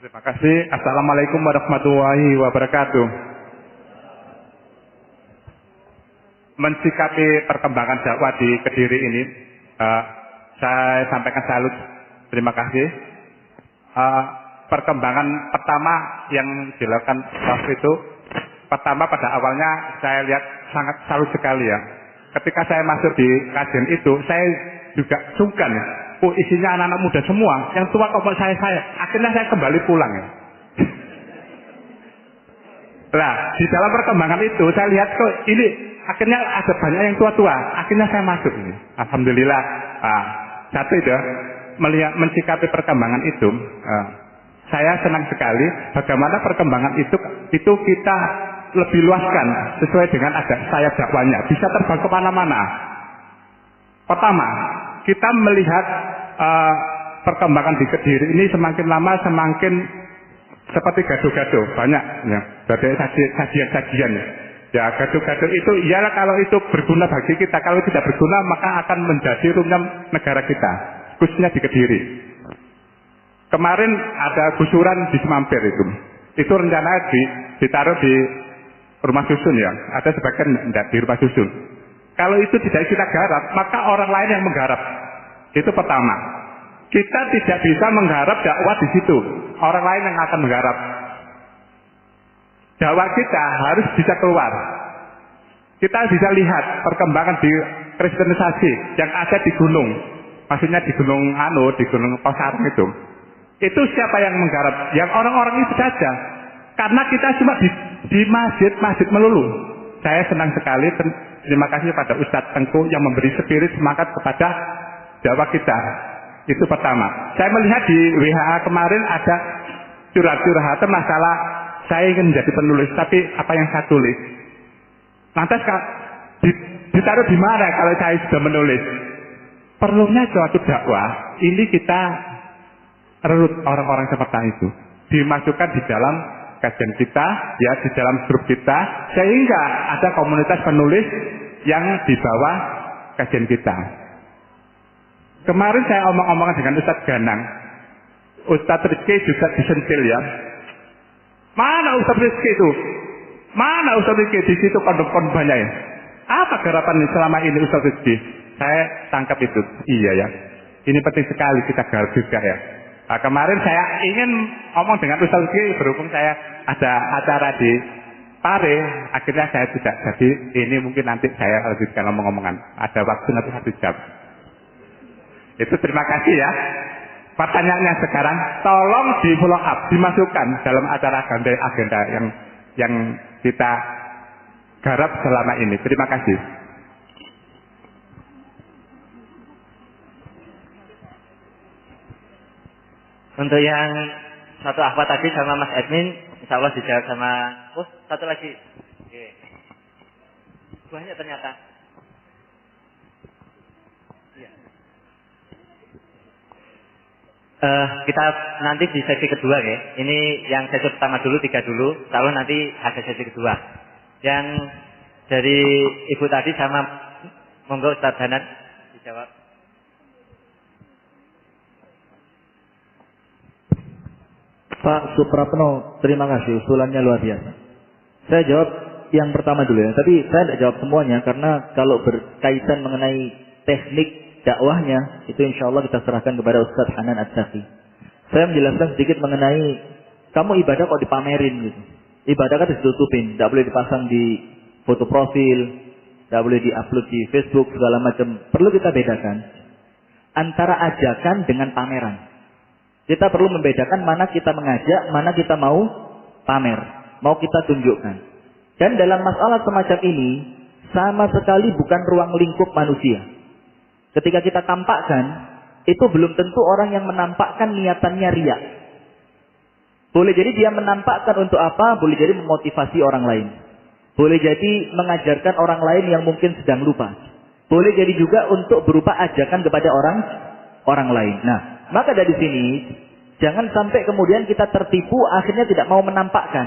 Terima kasih. Assalamualaikum warahmatullahi wabarakatuh. mensikapi perkembangan dakwah di Kediri ini, saya sampaikan salut, terima kasih. Perkembangan pertama yang dilakukan waktu itu, pertama pada awalnya saya lihat sangat salut sekali ya. Ketika saya masuk di kajian itu, saya juga sungkan ya. Oh, isinya anak-anak muda semua, yang tua kok saya. Akhirnya saya kembali pulang ya. Nah, di dalam perkembangan itu saya lihat kok ini akhirnya ada banyak yang tua-tua. Akhirnya saya masuk ini. Alhamdulillah. Satu itu melihat mensikapi perkembangan itu, saya senang sekali bagaimana perkembangan itu kita lebih luaskan sesuai dengan ada sayap dakwahnya, bisa terbang kemana-mana. Pertama, kita melihat perkembangan di Kediri ini semakin lama semakin seperti gaduh-gaduh, banyak ya, dari sajian-sajian ya, gaduh-gaduh itu iyalah kalau itu berguna bagi kita, kalau tidak berguna maka akan menjadi runyam negara kita, khususnya di Kediri. Kemarin ada gusuran di Semampir itu rencananya ditaruh di rumah susun ya, ada sebagian di rumah susun. Kalau itu tidak kita garap, maka orang lain yang menggarap. Itu pertama. Kita tidak bisa menggarap dakwah di situ. Orang lain yang akan menggarap. Dakwah kita harus bisa keluar. Kita bisa lihat perkembangan di kristenisasi yang ada di gunung. Maksudnya di gunung di gunung Pasarung itu. Itu siapa yang menggarap? Yang orang-orang itu saja. Karena kita cuma di masjid melulu. Saya senang sekali. Terima kasih pada Ustadz Tengku yang memberi spirit semangat kepada dakwah kita. Itu pertama. Saya melihat di WHA kemarin ada curhat-curhatan masalah saya ingin menjadi penulis, tapi apa yang saya tulis? Lantas ditaruh di mana kalau saya sudah menulis? Perlunya suatu dakwah, ini kita rerut orang-orang seperti itu. Dimasukkan di dalam kajian kita, ya di dalam grup kita, sehingga ada komunitas penulis yang di bawah kajian kita. Kemarin saya omong-omongan dengan Ustadz Ganang. Ustadz Rizky juga disentil ya. Mana Ustadz Rizky itu? Mana Ustadz Rizky di situ kondom-kondom banyak ya? Apa garapan selama ini Ustadz Rizky? Saya tangkap itu. Iya ya. Ini penting sekali kita garap juga ya. Nah, kemarin saya ingin ngomong dengan Ustadz Rizky, berhubung saya ada acara di Pare, akhirnya saya tidak jadi. Ini mungkin nanti saya lanjutkan ngomong-ngomongan. Ada waktu nanti 1 jam. Itu terima kasih ya. Pertanyaannya sekarang, tolong di follow up, dimasukkan dalam acara agenda yang kita garap selama ini. Terima kasih. Untuk yang satu akhwat tadi sama Mas Edmin, insya Allah dijawab sama. Satu lagi. Oke. Banyak ternyata. Kita nanti di sesi kedua ya. Ini yang sesi pertama dulu, 3 dulu. Lalu nanti ada sesi kedua. Yang dari Ibu tadi sama monggo Ustaz Hanan dijawab. Pak Suprapno, terima kasih usulannya luar biasa. Saya jawab yang pertama dulu ya. Tapi saya tidak jawab semuanya karena kalau berkaitan mengenai teknik dakwahnya itu insya Allah kita serahkan kepada Ustadz Hanan Ad-Saki. Saya menjelaskan sedikit mengenai kamu ibadah kok dipamerin gitu. Ibadah kan ditutupin, tidak boleh dipasang di foto profil, tidak boleh diupload di Facebook segala macam. Perlu kita bedakan antara ajakan dengan pameran. Kita perlu membedakan mana kita mengajak, mana kita mau pamer, mau kita tunjukkan. Dan dalam masalah semacam ini sama sekali bukan ruang lingkup manusia. Ketika kita tampakkan, itu belum tentu orang yang menampakkan niatannya riya. Boleh jadi dia menampakkan untuk apa? Boleh jadi memotivasi orang lain. Boleh jadi mengajarkan orang lain yang mungkin sedang lupa. Boleh jadi juga untuk berupa ajakan kepada orang lain. Nah, maka dari sini jangan sampai kemudian kita tertipu akhirnya tidak mau menampakkan.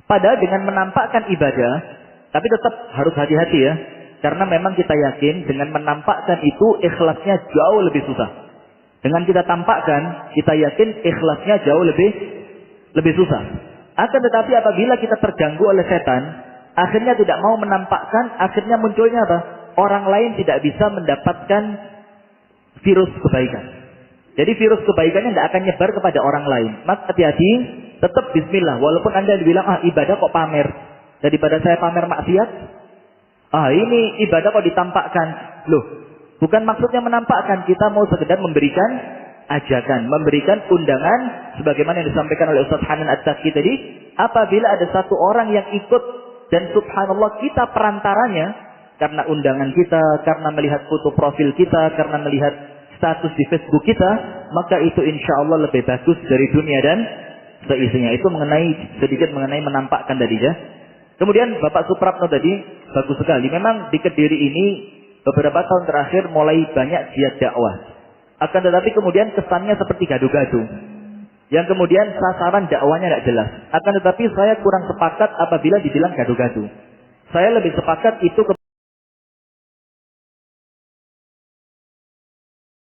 Padahal dengan menampakkan ibadah, tapi tetap harus hati-hati ya. Karena memang kita yakin dengan menampakkan itu ikhlasnya jauh lebih susah. Dengan kita tampakkan, kita yakin ikhlasnya jauh lebih susah. Akan tetapi apabila kita terganggu oleh setan, akhirnya tidak mau menampakkan, akhirnya munculnya apa? Orang lain tidak bisa mendapatkan virus kebaikan. Jadi virus kebaikannya tidak akan nyebar kepada orang lain. Maka hati-hati, tetap bismillah. Walaupun Anda dibilang, ibadah kok pamer. Daripada saya pamer maksiat, ini ibadah kok ditampakkan. Loh, bukan maksudnya menampakkan. Kita mau sekedar memberikan ajakan, memberikan undangan. Sebagaimana yang disampaikan oleh Ustaz Hanan At-Taqi tadi. Apabila ada satu orang yang ikut, dan subhanallah kita perantaranya, karena undangan kita, karena melihat foto profil kita, karena melihat status di Facebook kita, maka itu insya Allah lebih bagus dari dunia dan seisinya. Itu sedikit mengenai menampakkan tadi ya. Kemudian Bapak Suprapno tadi bagus sekali. Memang di Kediri ini beberapa tahun terakhir mulai banyak giat dakwah. Akan tetapi kemudian kesannya seperti gaduh-gaduh. Yang kemudian sasaran dakwahnya tidak jelas. Akan tetapi saya kurang sepakat apabila dibilang gaduh-gaduh. Saya lebih sepakat itu